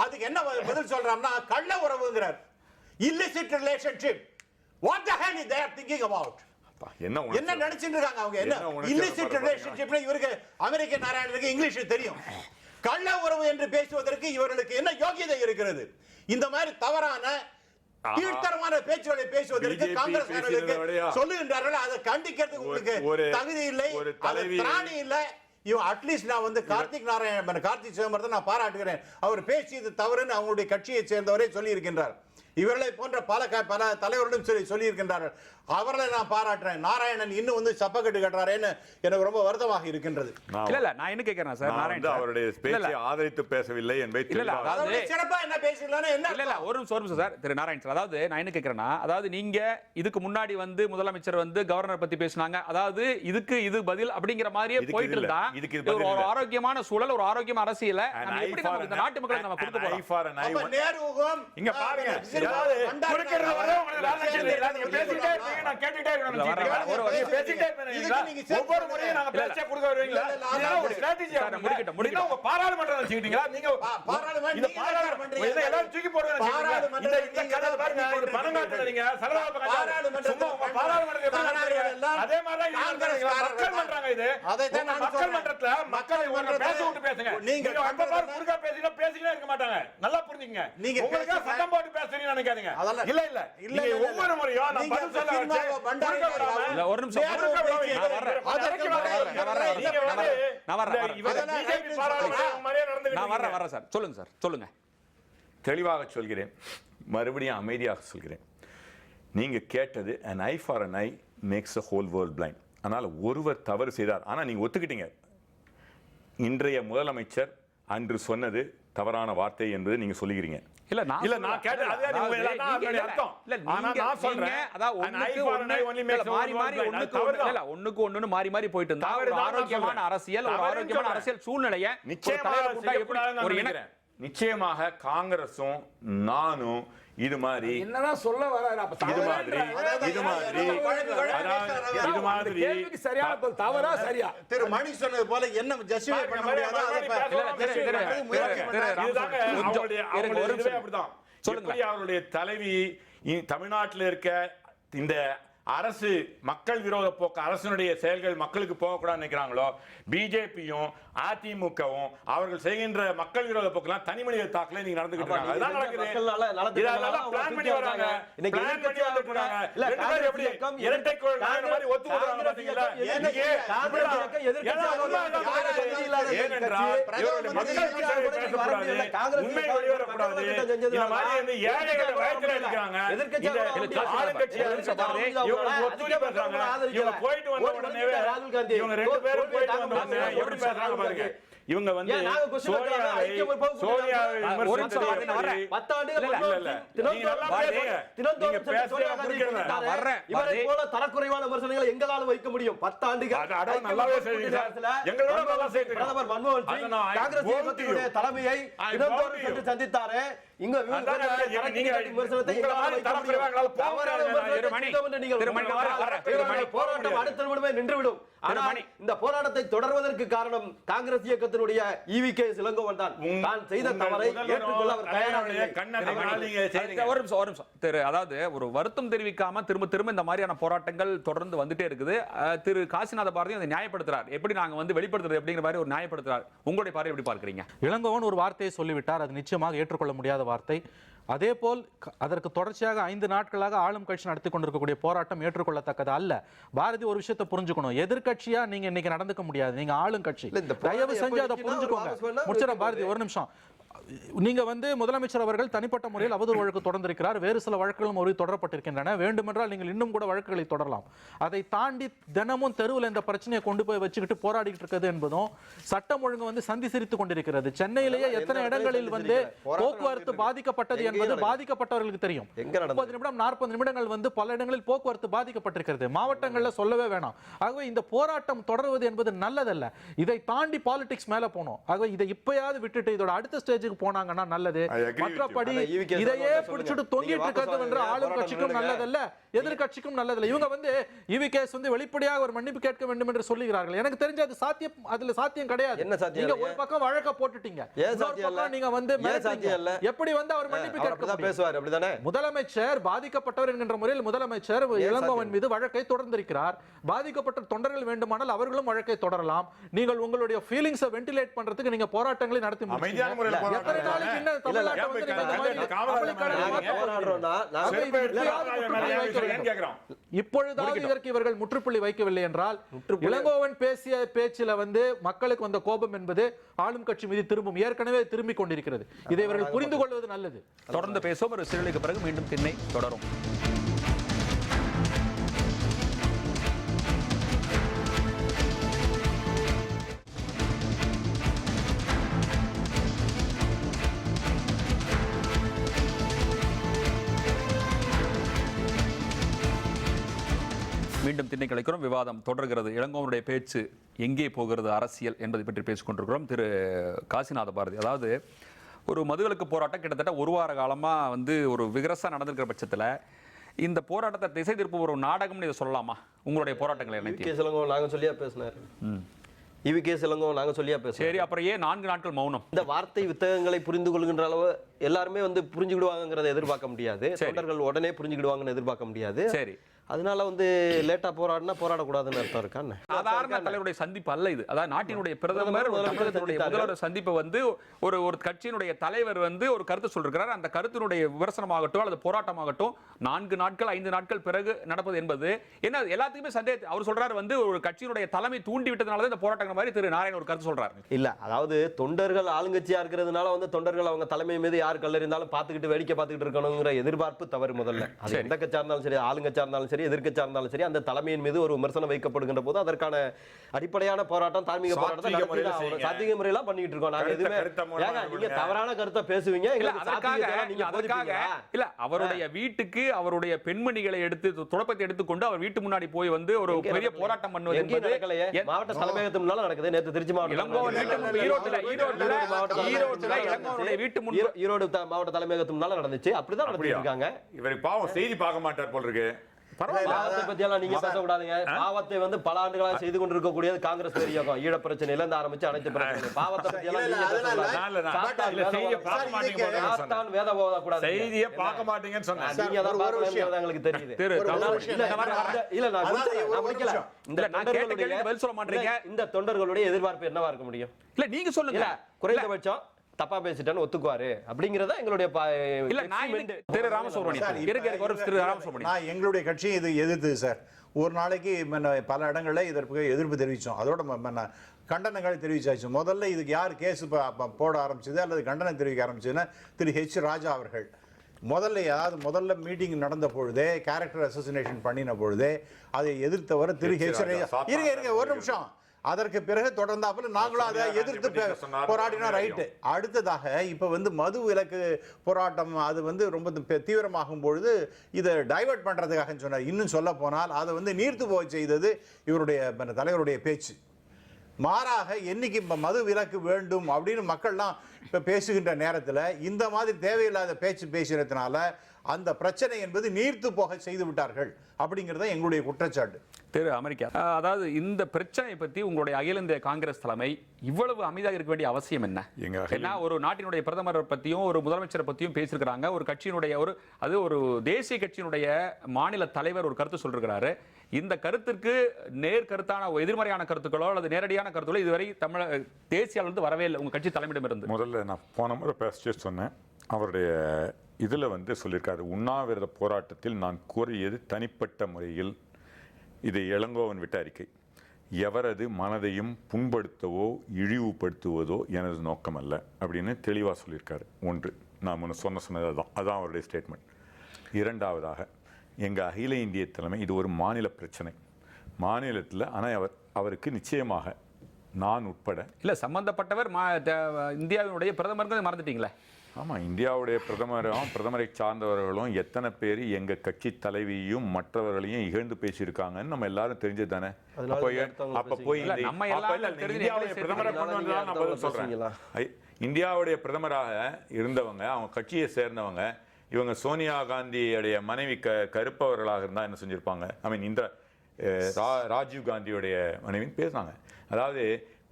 அதுக்கு என்ன பதில் சொல்றாருன்னா கள்ள உறவுங்கிறார். illicit relationship. What the hell is they are thinking about? என்ன நினைச்சிட்டு இருக்காங்க அவங்க? என்ன illicit relationship? இவருக்கு அமெரிக்க நாராயணனுக்கு இங்கிலீஷ் தெரியும். கள்ள உறவு என்று பேசுவதற்கு இவர்களுக்கு என்ன யோகியதை இருக்கிறது? இந்த மாதிரி தவறான கீழ்த்தரமான பேச்சுகளை பேசுவதற்கு காங்கிரஸ்காரர்களுக்கு சொல்லுகின்றார்கள். அதை கண்டிக்கிறதுக்கு உங்களுக்கு தகுதி இல்லை, திராணி இல்லை. அட்லீஸ்ட் நான் வந்து கார்த்திக் சிதம்பரத்தை நான் பாராட்டுகிறேன். அவர் பேசியது தவறுன்னு அவங்களுடைய கட்சியை சேர்ந்தவரே சொல்லி இருக்கின்றார். இவர்களை போன்ற பல தலைவர்களும் சொல்லி இருக்கின்றார்கள். அவர்களை நான் பாராட்டுறேன். நாராயணன் இன்னும் வந்து சப்பக்கட்டு கட்டுறாரேன்னு எனக்கு ரொம்ப வருத்தமாக இருக்கின்றது. இல்ல நான் என்ன கேக்குறேன் சார், நாராயணன் அவருடைய பேச்சை ஆதரித்து பேசவில்லை என்பதை சிறப்பா என்ன பேசலாம் இல்ல ஒரு நிமிஷம் சார் திரு நாராயணன் சார். அதாவது நான் என்ன கேக்குறேன்னா, அதாவது நீங்க இதுக்கு முன்னாடி வந்து முதலமைச்சர் வந்து கவர்னர் பத்தி பேசினாங்க. அதாவது இது பதில் அப்படிங்கிற மாதிரியே போயிட்டு இருந்தா ஒரு ஆரோக்கியமான சூழல், ஒரு ஆரோக்கியமான அரசியல எப்படி நம்ம இந்த நாட்டு மக்களுக்கு நம்ம கொடுக்க போறோம்? நேருவும் இங்க பாருங்க, நல்லா புரிஞ்சுங்க. நீங்க சத்தம் போட்டு பேசுறீங்க நினைக்காதீங்க. இல்ல இல்ல இல்ல ஒவ்வொரு முறையும் நான் பதில் சொல்ல இல்ல ஒரு நிமிஷம் நான் வரேன் சார். சொல்லுங்க சார், சொல்லுங்க. தெளிவாக சொல்கிறேன், மறுபடியும் அமைதியாக சொல்கிறேன். நீங்க கேட்டது an eye for an eye makes the whole world blind. அதனால ஒருவர் தவறு செய்தார், ஆனா நீங்க ஒத்துக்கிட்டீங்க. இன்றைய முதலமைச்சர் அன்று சொன்னது தவறான வார்த்தை என்பது நீங்க சொல்லுகிறீங்க. இல்ல நான் கேட்டது அதுதான் உங்களுடைய அர்த்தம். இல்ல ஆனா நான் சொல்றேன், அதாவது ஒண்ணுக்கு ஒண்ணு மாறி போயிட்டு இருந்தா ஒரு ஆரோக்கியமான அரசியல் சூழ்நிலையை நிச்சயமாக காங்கிரஸும் நானும் இது மாதிரி என்னதான் சொல்ல வராரு? இது மாதிரி சரியான தவறா சரியா திரு மணி சொன்னது போல என்ன ஜஸ்டிஃபை பண்ண முடியாதா? அவருடைய தலைவி தமிழ்நாட்டில் இருக்க இந்த அரசு மக்கள் விரோத போக்கு, அரசனுடைய செயல்கள் மக்களுக்கு போகக்கூடாதுன்னு நினைக்கிறாங்களோ, பிஜேபியும் அதிமுகவும் அவர்கள் செய்கின்ற மக்கள் விரோத போக்கெல்லாம் தனி மனித தாக்கல நீங்க நடந்துகிட்டு இருக்காங்க. அதுதான் நடக்குது. இதெல்லாம் பிளான் பண்ணி வராங்க. பிளான் பண்ணி வந்துட்டாங்க. ரெண்டு பேரும் எப்படி இரட்டை குழல் மாதிரி ஒத்து போறாங்க பாத்தீங்களா? ஏனென்றால் இவருடைய மக்கள் சேவை பேசக்கூடாது, உண்மை வெளிவரக்கூடாது. இந்த மாதிரி வந்து ஏழைகளை வயத்துல இருக்காங்க. இந்த ஆளுங்கட்சியா ஒத்துழைப்பு பேசுறாங்க. இவங்க போயிட்டு வந்த உடனே இவங்க ரெண்டு பேரும் போயிட்டு வந்த உடனே எப்படி பேசுறாங்க பாருங்க. இவங்க வந்து தரக்குறைவான விமர்சனங்களை எங்களால் வைக்க முடியும். 10 ஆண்டுகள் பிரதமர் மன்மோகன் சிங் காங்கிரஸ் தலைமையை சந்தித்தாரு. இங்க போராட்டம் அடுத்த நிமிடமே நின்றுவிடும். ஆனால் இந்த போராட்டத்தை தொடர்வதற்கு காரணம் காங்கிரஸ் இயக்கத்தினுடைய ஈவிகே இளங்கோவன் தான். தான் செய்த தவறை ஏற்றுக்கொள்ள அவர் தயாராக இல்லை. அதாவது ஒரு வருத்தம் தெரிவிக்காம திரும்ப இந்த மாதிரியான போராட்டங்கள் தொடர்ந்து வந்துட்டே இருக்குது. திரு காசிநாத பாரதி அதை நியாயப்படுத்துறார். எப்படி நாங்க வந்து வெளிப்படுத்துறது அப்படிங்கிற மாதிரி ஒரு நியாயப்படுத்துறார். உங்களுடைய பார்வை எப்படி பார்க்கிறீங்க? இளங்கோவன் ஒரு வார்த்தையை சொல்லிவிட்டார், அது நிச்சயமாக ஏற்றுக்கொள்ள முடியாத வார்த்தை. அதேபோல் அதற்கு தொடர்ச்சியாக 5 நாட்களாக ஆளும் கட்சி நடத்தி கொண்டிருக்கக்கூடிய போராட்டம் ஏற்றுக்கொள்ளத்தக்கது அல்ல. பாரதி ஒரு விஷயத்தை புரிஞ்சுக்கணும், எதிர்கட்சியா நீங்க இன்னைக்கு நடந்துக்க முடியாது, நீங்க ஆளும் கட்சி. தயவு செஞ்சு அதை புரிஞ்சுக்கோங்க. முடிச்சிட பாரதி ஒரு நிமிஷம். நீங்க வந்து முதலமைச்சர் அவர்கள் தனிப்பட்ட முறையில் அவதூறு வழக்கு தொடர்ந்திருக்கிறார். வேறு சில வழக்குகளும் ஒரு தொடரப்பட்டிருக்கின்றன. வேண்டுமென்றால் நீங்கள் இன்னும் கூட வழக்குகளை தொடரலாம். அதை தாண்டி தினமும் தெருவில் இந்த பிரச்சனையை கொண்டு போய் வச்சுக்கிட்டு போராடிட்டு இருக்கிறது என்பதும் சட்டம் ஒழுங்கு வந்து சந்தி சிரித்துக் கொண்டிருக்கிறது. சென்னையிலேயே எத்தனை இடங்களில் வந்து போக்குவரத்து பாதிக்கப்பட்டது என்பது பாதிக்கப்பட்டவர்களுக்கு தெரியும். 30 நிமிடம் 40 நிமிடங்கள் வந்து பல இடங்களில் போக்குவரத்து பாதிக்கப்பட்டிருக்கிறது. மாவட்டங்களில் சொல்லவே வேணாம். ஆகவே இந்த போராட்டம் தொடர்வது என்பது நல்லதல்ல. இதை தாண்டி பாலிடிக்ஸ் மேல போனோம். ஆகவே இதை இப்பயாவது விட்டுட்டு இதோட அடுத்த ஸ்டேஜ் ஸ்டேஜுக்கு போனாங்கன்னா நல்லது. I agree with you. மற்றபடி அதான் EVK இதையே சொல்லுங்க. பிடிச்சிட்டு நீங்க தொங்கிட்டு வாபஸ் இருக்கிறது வந்து வாங்க. ஆளுங்கட்சிக்கும் போராட்டம் நல்லதல்ல, எதிர்கட்சிக்கும் நல்லதல்ல. இவங்க வந்து EVKS வந்து வெளிப்படையாக ஒரு மன்னிப்பு கேட்க வேண்டும் என்று சொல்லுகிறார்கள். எனக்கு தெரிஞ்ச அது சாத்தியம், அதுல சாத்தியம் கிடையாது. என்ன சாத்தியம் நீங்க இல்ல? ஒரு பக்கம் வழக்க போட்டுட்டீங்க, ஏன் இன்னொரு சாத்தியம் இல்ல? பக்கம் நீங்க வந்து ஏன் மிரட்டுறீங்க. சாத்தியம் இல்ல? எப்படி வந்து அவர் மன்னிப்பு அவர் கேட்க அப்படிதான் முடியும்? பேசுவார், அப்படிதானே? முதலமைச்சர் பாதிக்கப்பட்டவர் என்கின்ற முறையில் முதலமைச்சர் இளங்கோவன் மீது வழக்கை தொடர்ந்திருக்கிறார். பாதிக்கப்பட்ட தொண்டர்கள் வேண்டுமானால் அவர்களும் வழக்கை தொடரலாம். நீங்கள் உங்களுடைய ஃபீலிங்ஸை வென்டிலேட் பண்றதுக்கு நீங்க போராட்டங்களை நடத்தி அமைதியான முறையில் முடிச்சீங்க. எத்தனை நாளைக்கு இன்னும் தமிழ்நாட்டை வந்து நீங்க இந்த மாதிரி அமளிக்கடலை போராடுறோம்னா நாங்க இப்பொழுதாவது இதற்கு இவர்கள் முற்றுப்புள்ளி வைக்கவில்லை என்றால் இளங்கோவன் பேசிய பேச்சில வந்து மக்களுக்கு வந்த கோபம் என்பது ஆளும் கட்சி மீது திரும்பும், ஏற்கனவே திரும்பிக் கொண்டிருக்கிறது. இதை இவர்கள் புரிந்து கொள்வது நல்லது. தொடர்ந்து பேசுவோம். ஒரு சிறுகளுக்கு பிறகு மீண்டும் திண்ணை தொடரும். மீண்டும் திண்ணை கலைக்கிறோம். விவாதம் தொடர்கிறது. இளங்கோவனுடைய பேச்சு எங்கே போகிறது அரசியல் என்பதை பற்றி பேசிக் கொண்டிருக்கிறோம். திரு காசிநாத பாரதி, அதாவது ஒரு மதுவிலக்கு போராட்டம் கிட்டத்தட்ட ஒரு வார காலமாக வந்து ஒரு விகரசா நடந்திருக்கிற பட்சத்தில் இந்த போராட்டத்தை திசை திருப்ப ஒரு நாடகம்னு இதை சொல்லலாமா? உங்களுடைய போராட்டங்களை EVK இளங்கோவன் நாங்க சொல்லியா பேசினார். EVK இளங்கோவன் நாங்க சொல்லியா பேசுறோம். சரி, அப்புறம் ஏன் 4 நாட்கள் மௌனம்? இந்த வார்த்தை வித்தகங்களை புரிந்து கொள்கின்ற அளவு எல்லாருமே வந்து புரிஞ்சுக்கிடுவாங்கிறத எதிர்பார்க்க முடியாது. தொண்டர்கள் உடனே புரிஞ்சுக்கிடுவாங்கன்னு எதிர்பார்க்க முடியாது. சரி, அதனால வந்து லேட்டா போராடினா போராடக்கூடாதுன்னு அர்த்தம் இருக்கான்னு. சாதாரண தலைவருடைய சந்திப்பு அல்ல இது. அதாவது நாட்டினுடைய பிரதமர் தமிழகத்தினுடைய முதல்வர் சந்திப்பு வந்து ஒரு கட்சியினுடைய தலைவர் வந்து ஒரு கருத்து சொல்லிருக்கிறார். அந்த கருத்தினுடைய விமர்சனமாகட்டும் அல்லது போராட்டமாகட்டும் 4 நாட்கள் 5 நாட்கள் பிறகு நடப்பது என்பது என்ன எல்லாத்துக்குமே சந்தேகம். அவர் சொல்றாரு வந்து ஒரு கட்சியினுடைய தலைமை தூண்டி விட்டதுனால இந்த போராட்டங்கள் மாதிரி திரு நாராயணன் ஒரு கருத்து சொல்றாரு. இல்ல, அதாவது தொண்டர்கள் ஆளுங்கட்சியா இருக்கிறதுனால வந்து தொண்டர்கள் அவங்க தலைமை மீது யார் கல்லறிந்தாலும் பார்த்துக்கிட்டு வேடிக்கை பார்த்துக்கிட்டு இருக்கணுங்கிற எதிர்பார்ப்பு தவறு. முதல்ல அது எந்த கட்சியா இருந்தாலும் சரி, ஆளுங்கட்சியா இருந்தாலும் சரி, எதிர்க்கட்சியா இருந்தாலும் சரி, அந்த தலைமையின் மீது ஒரு விமர்சனம் வைக்கப்படுகின்ற போது அதற்கான அடிப்படையான போராட்டம், தார்மீக போராட்டம் சாத்திய முறையெல்லாம் பண்ணிட்டு இருக்கோம். நாங்க எதுவுமே நீங்க தவறான கருத்தை பேசுவீங்க. இல்ல, அவருடைய வீட்டுக்கு அவருடைய பெண்மணிகளை எடுத்து துடப்பத்தை எடுத்துக்கொண்டு அவர் வீட்டு முன்னாடி போய் வந்து ஒரு பெரிய போராட்டம் பண்ணுவது என்பது மாவட்ட தலைமையகத்து முன்னால நடக்குது. நேத்து திருச்சி ஈரோடு மாவட்ட தலைமையகத்து முன்னால நடந்துச்சு. அப்படிதான் நடத்திட்டு இருக்காங்க. இவர் பாவம் செய்தி பார்க்க மாட்டார் போல இருக்கு. பாவத்தை பத்தி எல்லாம் நீங்க பேசக்கூடாதுங்க. பாவத்தை வந்து பல ஆண்டுகளாக செய்து கொண்டிருக்கக்கூடியது காங்கிரஸ் பேர் இயக்கம். ஈழ பிரச்சனையில இருந்து ஆரம்பிச்சு அனைத்து பிரச்சனை பாவத்தை பத்தி எல்லாம் நீங்க பேசக்கூடாது. வேத போதக்கூடாது. செய்தியை பார்க்க மாட்டீங்கன்னு சொன்னாங்க. நீங்க தான் பார்க்கணும்ன்றது எங்களுக்கு தெரியுது. இல்ல நான் முடிக்கல. இந்த தொண்டர்களுடைய எதிர்பார்ப்பு என்னவா இருக்க முடியும்? இல்ல நீங்க சொல்லுங்க. குறைந்தபட்சம் தப்பா பேசிட்டான்னு ஒத்துக்குவாரு அப்படிங்கறத எங்களுடைய நான் எங்களுடைய கட்சி இது எதிர்த்து சார். ஒரு நாளைக்கு பல இடங்கள்ல இதற்கு எதிர்ப்பு தெரிவிச்சோம். அதோட கண்டனங்களை தெரிவிச்சாச்சு. முதல்ல இதுக்கு யார் கேஸ் போட ஆரம்பிச்சது அல்லது கண்டனம் தெரிவிக்க ஆரம்பிச்சதுன்னா திரு H. ராஜா அவர்கள். முதல்ல மீட்டிங் நடந்த பொழுதே கேரக்டர் அசோசினேஷன் பண்ணின பொழுதே அதை எதிர்த்தவர் திரு H. ராஜா. இருங்க ஒரு நிமிஷம். அதற்கு பிறகு தொடர்ந்தாப்புல நாங்களும் அதை எதிர்த்து போராடினோம். ரைட்டு. அடுத்ததாக இப்ப வந்து மது விலக்கு போராட்டம் அது வந்து ரொம்ப தீவிரமாகும் பொழுது இதை டைவர்ட் பண்றதுக்காக சொன்னார். இன்னும் சொல்ல போனால் அதை வந்து நீர்த்து போக செய்தது இவருடைய தலைவருடைய பேச்சு. மாறாக என்னைக்கு மது விலக்கு வேண்டும் அப்படின்னு மக்கள்லாம் இப்ப பேசுகின்ற நேரத்தில் இந்த மாதிரி தேவையில்லாத பேச்சு பேசுறதுனால அந்த பிரச்சனை என்பது நீர்த்து போக செய்து விட்டார்கள் அப்படிங்கிறத எங்களுடைய குற்றச்சாட்டு. திரு அமெரிக்கா, அதாவது இந்த பிரச்சனை பற்றி உங்களுடைய அகில இந்திய காங்கிரஸ் தலைமை இவ்வளவு அமைதியாக இருக்க வேண்டிய அவசியம் என்ன? ஏன்னா ஒரு நாட்டினுடைய பிரதமரை பற்றியும் ஒரு முதலமைச்சரை பற்றியும் பேசியிருக்கிறாங்க. ஒரு கட்சியினுடைய ஒரு தேசிய கட்சியினுடைய மாநில தலைவர் ஒரு கருத்து சொல்லிருக்கிறாரு. இந்த கருத்திற்கு கருத்தான எதிர்மறையான கருத்துக்களோ அல்லது நேரடியான கருத்துக்களோ இதுவரை தேசிய அளவில் வரவே இல்லை உங்க கட்சி தலைமையிடம் இருந்து. முதல்ல நான் போன முறை பேச சொன்னேன். அவருடைய இதில் வந்து சொல்லியிருக்காரு, உண்ணாவிரத போராட்டத்தில் நான் கூறியது தனிப்பட்ட முறையில் இது இளங்கோவன் விட்ட அறிக்கை. எவரது மனதையும் புண்படுத்தவோ இழிவுபடுத்துவதோ எனது நோக்கம் அல்ல அப்படின்னு தெளிவாக சொல்லியிருக்காரு. ஒன்று, நான் முன்ன சொன்னது அதான் அவருடைய ஸ்டேட்மெண்ட். இரண்டாவதாக, எங்கள் அகில இந்திய தலைமை இது ஒரு மாநில பிரச்சனை. மாநிலத்தில் ஆனால் அவருக்கு நிச்சயமாக நான் உட்பட இல்லை சம்பந்தப்பட்டவர் இந்தியாவினுடைய பிரதமருக்கு மறந்துட்டீங்களே. ஆமா, இந்தியாவுடைய பிரதமரை சார்ந்தவர்களும் எத்தனை பேர் எங்க கட்சி தலைவியும் மற்றவர்களையும் இகழ்ந்து பேசியிருக்காங்கன்னு நம்ம எல்லாரும் தெரிஞ்சது தானே. அப்ப போய் இந்தியாவுடைய பிரதமரை கொண்டு வந்ததால் நான் பதில் சொல்றேன். இந்தியாவுடைய பிரதமராக இருந்தவங்க, அவங்க கட்சியை சேர்ந்தவங்க, இவங்க சோனியா காந்தியுடைய மனைவி கருப்பவர்களாக இருந்தால் என்ன செஞ்சிருப்பாங்க? இந்த ராஜீவ் காந்தியுடைய மனைவின்னு பேசினாங்க. அதாவது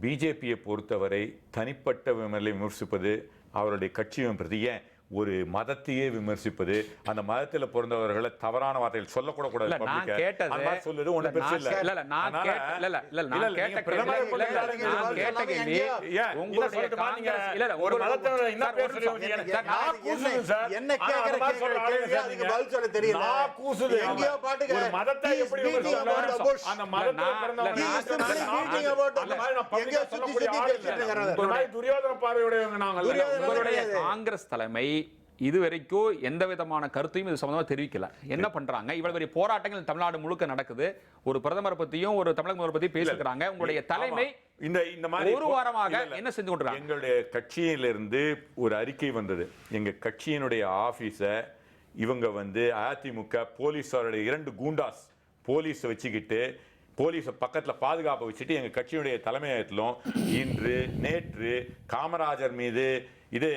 பிஜேபியை பொறுத்தவரை தனிப்பட்ட விமர்சிப்பது, அவருடைய கட்சியை பிரதி, ஏன் ஒரு மதத்தையே விமர்சிப்பது, அந்த மதத்தில் பிறந்தவர்களை தவறான வார்த்தைகள் சொல்லக்கூட கூடாது. சொல்லுது ஒண்ணு பெருசு இல்ல. காங்கிரஸ் தலைமை இதுவரைக்கும் எந்த விதமான கருத்தையும் இது சம்பந்தமா தெரிவிக்கல. என்ன பண்றாங்க? இவ்வளவு பெரிய போராட்டங்கள் தமிழ்நாடு முழுக்க நடக்குது. ஒரு பிரதமரை பத்தியும் ஒரு தமிழக முதல்வர் பத்தி பேசிக்கிறாங்க. உங்களுடைய தலைமை இந்த மாதிரி ஒரு வாரமாக என்ன செஞ்சு கொண்டிருக்காங்க? எங்களுடைய கட்சியிலிருந்து ஒரு அறிக்கை வந்தது. எங்க கட்சியினுடைய ஆபீஸ இவங்க அதிமுக போலீஸாருடைய 2 கூண்டாஸ் போலீஸ் வச்சுக்கிட்டு, போலீஸை பக்கத்தில் பாதுகாப்பை வச்சுட்டு எங்கள் கட்சியுடைய தலைமையகத்திலும் இன்று நேற்று காமராஜர் மீது இது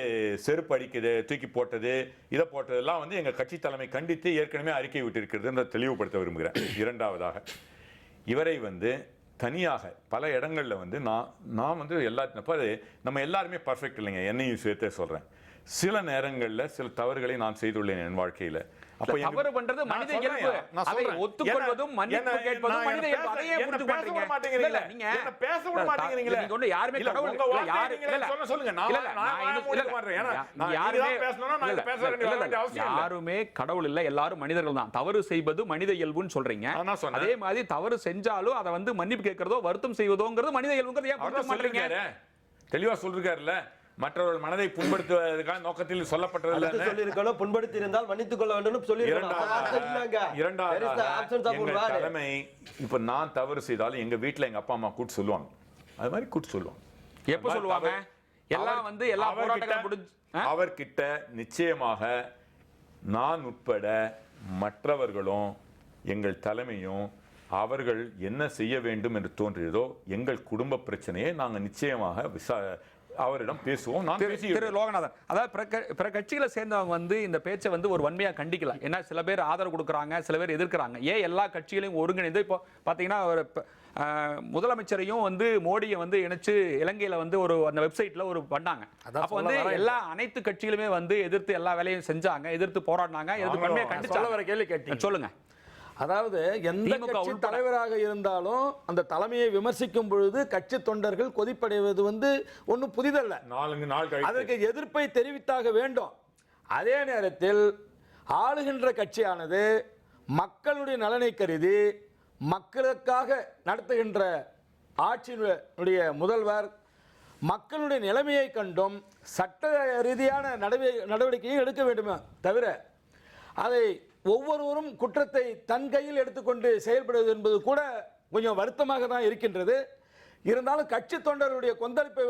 செருப்பு அடிக்குது, தூக்கி போட்டது, இதை போட்டதெல்லாம் எங்கள் கட்சி தலைமை கண்டித்து ஏற்கனவே அறிக்கை விட்டிருக்கிறது தெளிவுபடுத்த விரும்புகிறேன். இரண்டாவதாக, இவரை தனியாக பல இடங்களில் நான் எல்லாத்தையும் நம்ம எல்லாருமே பர்ஃபெக்ட் இல்லைங்க, என்னையும் சேர்த்தே சொல்கிறேன். சில நேரங்களில் சில தவறுகளை நான் செய்துள்ளேன் என் வாழ்க்கையில். தவறு பண்றது மனித இயல்பு. அதை ஒத்துக்கொள்வதும் மன்னிப்பு கேட்பதும் மனித இயல்பு. அதையே புரிந்து மாட்டீங்க. இல்ல நீங்க பேச விட மாட்டீங்களே. நீங்க ஒண்ணு யாருமே கடவுள் யாரு இல்ல சொல்லுங்க. யாருமே கடவுள் இல்ல, எல்லாரும் மனிதர்கள் தான். தவறு செய்வது மனித இயல்புன்னு சொல்றீங்க. அதே மாதிரி தவறு செஞ்சாலும் அதை மன்னிப்பு கேட்கறதோ வருத்தம் செய்வதோங்கிறது மனித இயல்புங்கிறது ஏன் புரிந்து மாட்டீங்க? தெளிவா சொல்லிருக்காருல்ல, மற்றவர்கள் மனதை புண்படுத்துவதற்கான நோக்கத்தில் சொல்லப்பட்டது சொல்லியிருக்கணும். புண்படுத்தி இருந்தால் மன்னித்துக் கொள்ள வேண்டும் சொல்லியிருக்காங்க. இரண்டாவது தலைமை, இப்ப நான் தவறு செய்தாலும் எங்க வீட்டுல எங்க அப்பா அம்மா கூட்டு சொல்லுவாங்க. அது மாதிரி கூட்டு சொல்லுவாங்க. எப்ப சொல்லுவாங்க? எல்லாம் எல்லா போராட்டங்களும் முடிஞ்சு அவர்கிட்ட நிச்சயமாக நான் உட்பட மற்றவர்களும் எங்கள் தலைமையும் அவர்கள் என்ன செய்ய வேண்டும் என்று தோன்றியதோ எங்கள் குடும்ப பிரச்சனையை நாங்கள் நிச்சயமாக அவரிடம் பேசுவோம். நான் திரு லோகநாதன், அதாவது பிற கட்சிகளை சேர்ந்தவங்க இந்த பேச்சை ஒரு வன்மையா கண்டிக்கல. ஏன்னா சில பேர் ஆதரவு கொடுக்குறாங்க, சில பேர் எதிர்க்கிறாங்க. ஏன் எல்லா கட்சிகளையும் ஒருங்கிணைந்து இப்போ பாத்தீங்கன்னா முதலமைச்சரையும் மோடியை இணைச்சு இலங்கையில ஒரு அந்த வெப்சைட்ல பண்ணாங்க. அப்போ எல்லா அனைத்து கட்சிகளுமே எதிர்த்து எல்லா வேலையும் செஞ்சாங்க, எதிர்த்து போராடினாங்க, எதிர்த்து வன்மையா கண்டிச்சாங்க. கேள்வி கேட்டீங்க, சொல்லுங்க. அதாவது எந்த கட்சி தலைவராக இருந்தாலும் அந்த தலைமையை விமர்சிக்கும் பொழுது கட்சி தொண்டர்கள் கொதிப்படைவது ஒன்றும் புதிதல்ல. அதற்கு எதிர்ப்பை தெரிவித்தாக வேண்டும். அதே நேரத்தில் ஆளுகின்ற கட்சியானது மக்களுடைய நலனை கருதி மக்களுக்காக நடத்துகின்ற ஆட்சியினுடைய முதல்வர் மக்களுடைய நிலைமையை கண்டும் சட்ட ரீதியான நடவடிக்கையை எடுக்க வேண்டுமே தவிர அதை ஒவ்வொருவரும் குற்றத்தை தன் கையில் எடுத்துக்கொண்டு செயல்படுவது என்பது கூட கொஞ்சம் வருத்தமாக தான் இருக்கின்றது. இருந்தாலும் கட்சி தொண்டர்களுடைய கொந்தளிப்பை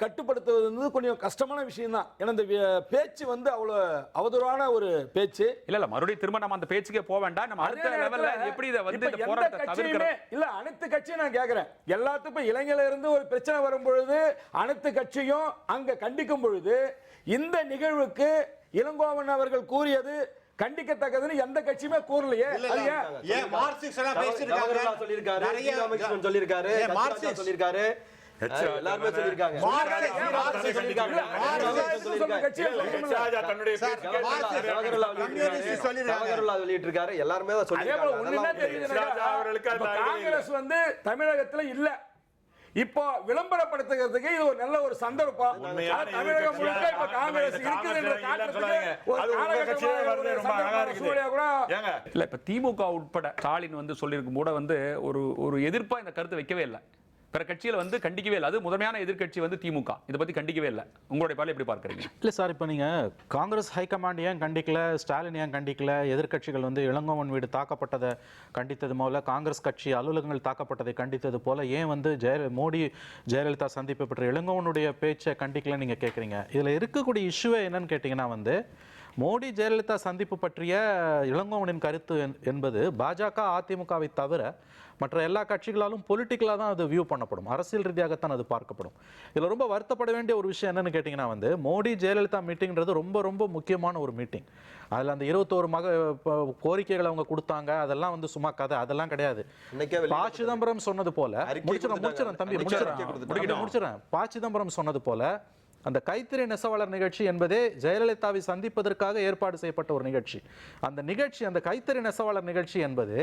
கட்டுப்படுத்துவது கொஞ்சம் கஷ்டமான விஷயம் தான். ஏன்னா இந்த பேச்சு அவ்வளவு அவதூறான ஒரு பேச்சு. இல்ல மறுபடியும் திரும்ப நம்ம அந்த பேச்சுக்கே போக வேண்டாம். நம்ம அடுத்த லெவல்ல எப்படி இத இந்த போராட்டத்தை தவிர்க்கறது? இல்ல அனைத்து கட்சியும் நான் கேக்குறேன். எல்லாத்துக்கும் இளைஞர்ல இருந்து ஒரு பிரச்சனை வரும் பொழுது அனைத்து கட்சியும் அங்க கண்டிக்கும் பொழுது இந்த நிகழ்வுக்கு இளங்கோவன் அவர்கள் கூறியது கண்டிக்கத்தக்கதுன்னு எந்த கட்சியுமே கூறலையே. ஏன் மார்க்சிஸ்ட் எல்லாம் பேசிருக்காங்க, சொல்லிருக்காரு, ராமகிருஷ்ணன் சொல்லிருக்காரு, மார்க்சிஸ்ட் சொல்லிருக்காரு, எல்லாரும் சொல்லிருக்காங்க. எல்லாருமே காங்கிரஸ் தமிழகத்துல இல்ல. இப்போ விளம்பரப்படுத்துகிறதுக்கு இது ஒரு நல்ல ஒரு சந்தர்ப்பம். தமிழகம் முழுக்க இப்ப காங்கிரஸ் இருக்குது என்ற இல்ல இப்ப திமுக உட்பட ஸ்டாலின் சொல்லிருக்கும் கூட ஒரு எதிர்ப்பா இந்த கருத்து வைக்கவே இல்லை. பிற கட்சியில் வந்து கண்டிக்கவே இல்லை. அது முதன்மையான எதிர்க்கட்சி வந்து திமுக இதை பத்தி கண்டிக்கவே இல்லை. உங்களுடைய பார்வை எப்படி பார்க்குறீங்க? இல்லை சார், இப்போ நீங்கள் காங்கிரஸ் ஹைகமாண்ட் ஏன் கண்டிக்கல, ஸ்டாலின் ஏன் கண்டிக்கல, எதிர்க்கட்சிகள் வந்து இளங்கோவன் வீடு தாக்கப்பட்டதை கண்டித்தது போல, காங்கிரஸ் கட்சி அலுவலகங்கள் தாக்கப்பட்டதை கண்டித்தது போல ஏன் வந்து மோடி ஜெயலலிதா சந்திப்பை பற்றி இளங்கோவனுடைய பேச்சை கண்டிக்கலன்னு நீங்கள் கேட்குறீங்க? இதில் இருக்கக்கூடிய இஷ்யூவே என்னன்னு கேட்டிங்கன்னா வந்து மோடி ஜெயலலிதா சந்திப்பு பற்றிய இளங்கோவனின் கருத்து என்பது பாஜக அதிமுகவை தவிர மற்ற எல்லா கட்சிகளாலும் பொலிட்டிக்கலாக தான் அது வியூ பண்ணப்படும், அரசியல் ரீதியாகத்தான் அது பார்க்கப்படும். இதில் ரொம்ப வருத்தப்பட வேண்டிய ஒரு விஷயம் என்னன்னு கேட்டிங்கன்னா வந்து மோடி ஜெயலலிதா மீட்டிங்கிறது ரொம்ப ரொம்ப முக்கியமான ஒரு மீட்டிங். அதில் அந்த 21 கோரிக்கைகளை அவங்க கொடுத்தாங்க, அதெல்லாம் வந்து சும்மா கதை, அதெல்லாம் கிடையாது. ப. சிதம்பரம் சொன்னது போல முடிச்சிடறேன். ப. சிதம்பரம் சொன்னது போல அந்த கைத்தறி நெசவாளர் நிகழ்ச்சி என்பதே ஜெயலலிதாவை சந்திப்பதற்காக ஏற்பாடு செய்யப்பட்ட ஒரு நிகழ்ச்சி. அந்த நிகழ்ச்சி, அந்த கைத்தறி நெசவாளர் நிகழ்ச்சி என்பது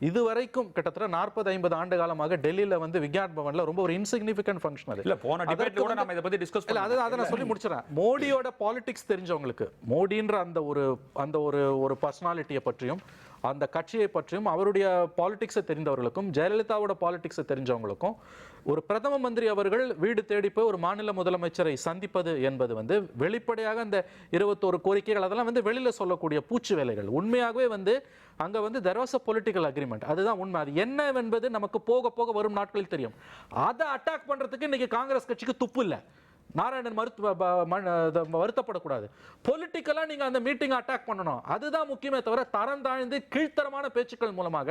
இதுவரைக்கும் கிட்டத்தட்ட 40-50 ஆண்டு காலமாக டெல்லியில வந்து விக்யான் பவன்ல ரொம்ப ஒரு இன்சிக்னிஃபிகன்ட் ஃபங்க்ஷன். அது இல்ல, போன டிபேட்ல கூட நாம இத பத்தி டிஸ்கஸ் பண்ணல. அதை நான் சொல்லி முடிச்சறேன். மோடியோட பாலிடிக்ஸ் தெரிஞ்சவங்களுக்கு, மோடின்ற அந்த ஒரு பர்சனாலிட்டியை பற்றியும் அந்த கட்சியை பற்றியும் அவருடைய பாலிடிக்ஸை தெரிந்தவர்களுக்கும் ஜெயலலிதாவோட பாலிடிக்ஸை தெரிஞ்சவங்களுக்கும் ஒரு பிரதம மந்திரி அவர்கள் வீடு தேடி போய் ஒரு மாநில முதலமைச்சரை சந்திப்பது என்பது வந்து வெளிப்படையாக அந்த 21 கோரிக்கைகள் அதெல்லாம் வந்து வெளியில சொல்லக்கூடிய பூச்சி வேலைகள். உண்மையாகவே வந்து அங்க வந்து there was a political agreement. அதுதான் உண்மை. அது என்ன என்பது நமக்கு போக போக வரும் நாட்களில் தெரியும். அதை அட்டாக் பண்றதுக்கு இன்னைக்கு காங்கிரஸ் கட்சிக்கு துப்பு இல்லை. நாராயணன் வருத்தப்படக்கூடாது. பொலிட்டிக்கலா நீங்க அந்த மீட்டிங் அட்டாக் பண்ணணும், அதுதான் முக்கியமே தவிர தரம் தாழ்ந்து கீழ்த்தரமான பேச்சுக்கள் மூலமாக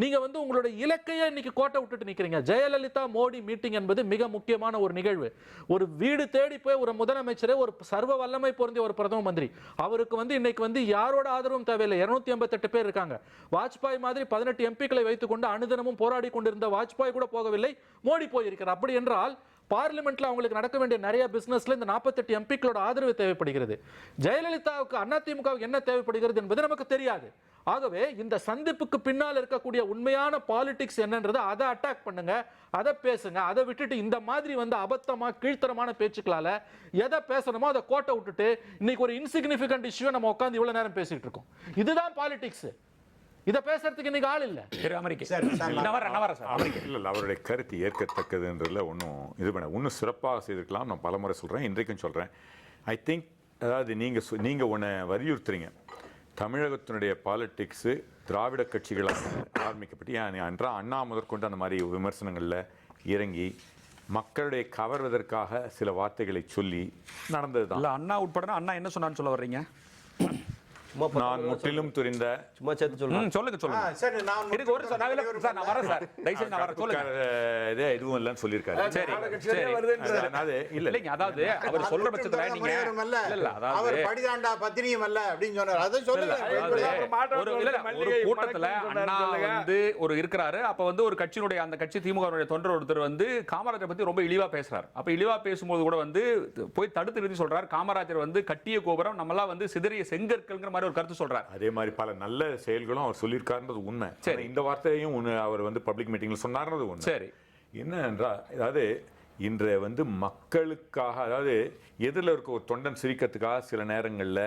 நீங்க வந்து உங்களுடைய இலக்கையை இன்னைக்கு கோட்டை விட்டுட்டு நிக்கிறீங்க. ஜெயலலிதா மோடி மீட்டிங் என்பது மிக முக்கியமான ஒரு நிகழ்வு. ஒரு வீடு தேடி போய் ஒரு முதலமைச்சரை, ஒரு சர்வ வல்லமை பொருந்திய ஒரு பிரதம மந்திரி, அவருக்கு வந்து இன்னைக்கு வந்து யாரோட ஆதரவும் தேவையில்லை. 258 பேர் இருக்காங்க. வாஜ்பாய் மாதிரி 18 எம்பிக்களை வைத்துக் கொண்டு அனுதினமும் போராடி கொண்டிருந்த வாஜ்பாய் கூட போகவில்லை, மோடி போயிருக்கிறார். அப்படி என்றால் பார்லிமெண்ட்ல அவங்களுக்கு நடக்க வேண்டிய நிறைய பிசினஸ்ல இந்த 48 எம்பிக்களோட ஆதரவு தேவைப்படுகிறது. ஜெயலலிதாவுக்கு அதிமுகவுக்கு என்ன தேவைப்படுகிறது என்பது நமக்கு தெரியாது. ஆகவே இந்த சந்திப்புக்கு பின்னால் இருக்கக்கூடிய உண்மையான பாலிடிக்ஸ் என்னன்றது அதை அட்டாக் பண்ணுங்க, அதை பேசுங்க. அதை விட்டுட்டு இந்த மாதிரி வந்து அபத்தமா கீழ்த்தரமான பேச்சுக்களால எதை பேசணுமோ அதை கோட்டை விட்டுட்டு இன்னைக்கு ஒரு இன்சிக்னிஃபிகன்ட் இஷ்யூ நம்ம உட்கார்ந்து இவ்வளவு நேரம் பேசிட்டு இருக்கோம். இதுதான் பாலிடிக்ஸ். இதை பேசுறதுக்கு இன்னைக்கு ஆள் இல்ல. அவருடைய கருத்து ஏற்கத்தக்கதுன்றதுல ஒன்றும் இது பண்ண இன்னும் சிறப்பாக செய்திருக்கலாம். நான் பலமுறை சொல்றேன், இன்றைக்கும் சொல்றேன். ஐ திங்க் அதாவது நீங்க ஒன்று வலியுறுத்துறீங்க, தமிழகத்தினுடைய பாலிடிக்ஸு திராவிட கட்சிகளாக ஆரம்பிக்கப்பட்டு அண்ணா முதற்கொண்டு அந்த மாதிரி விமர்சனங்களில் இறங்கி மக்களுடைய கவர்வதற்காக சில வார்த்தைகளை சொல்லி நடந்தது தான். அண்ணா உட்பட அண்ணா என்ன சொன்னான்னு சொல்ல வர்றீங்க? நான் முற்றிலும் துரிந்த சும்மா சேர்த்து சொல்லுங்க. சரி, நான் இதுக்கு ஒரு சார் நான் வரேன் சார். தயவுசெய்து நான் வரேன். சொல்லுங்க. இது எதுவும் இல்லன்னு சொல்லிருக்காரு. சரி அது இல்லைங்க, அதாவது அவர் சொல்ற பட்சத்துல நீங்க இல்ல அதாவது அவர் படிதாண்டா பத்தினியும் அல்ல அப்படின்னு சொன்னார். அதை சொல்லுங்க. ஒரு கூட்டத்துல அண்ணா வந்து ஒரு இருக்கிறாரு. அப்ப வந்து ஒரு கட்சியினுடைய அந்த கட்சி திமுகவுடைய தொண்டர் ஒருத்தர் வந்து காமராஜரை பத்தி ரொம்ப இழிவா பேசுறாரு. அப்ப இழிவா பேசும்போது கூட வந்து போய் தடுத்து நிறுத்தி சொல்றாரு, காமராஜர் வந்து கட்டிய கோபுரம், நம்மளாம் வந்து சிதறிய செங்கற்கள்ங்கிற மாதிரி ஒரு கருத்து சொல்றாரு. அதே மாதிரி பல நல்ல செயல்களும் அவர் சொல்லியிருக்காருன்றது உண்மை. சரி, இந்த வார்த்தையும் அவர் வந்து பப்ளிக் மீட்டிங்ல சொன்னார்ன்றது உண்மை. சரி, என்ன என்றால் அதாவது இன்றைய வந்து மக்களுக்காக, அதாவது எதிரில் இருக்க ஒரு தொண்டன் சிரிக்கிறதுக்காக சில நேரங்களில்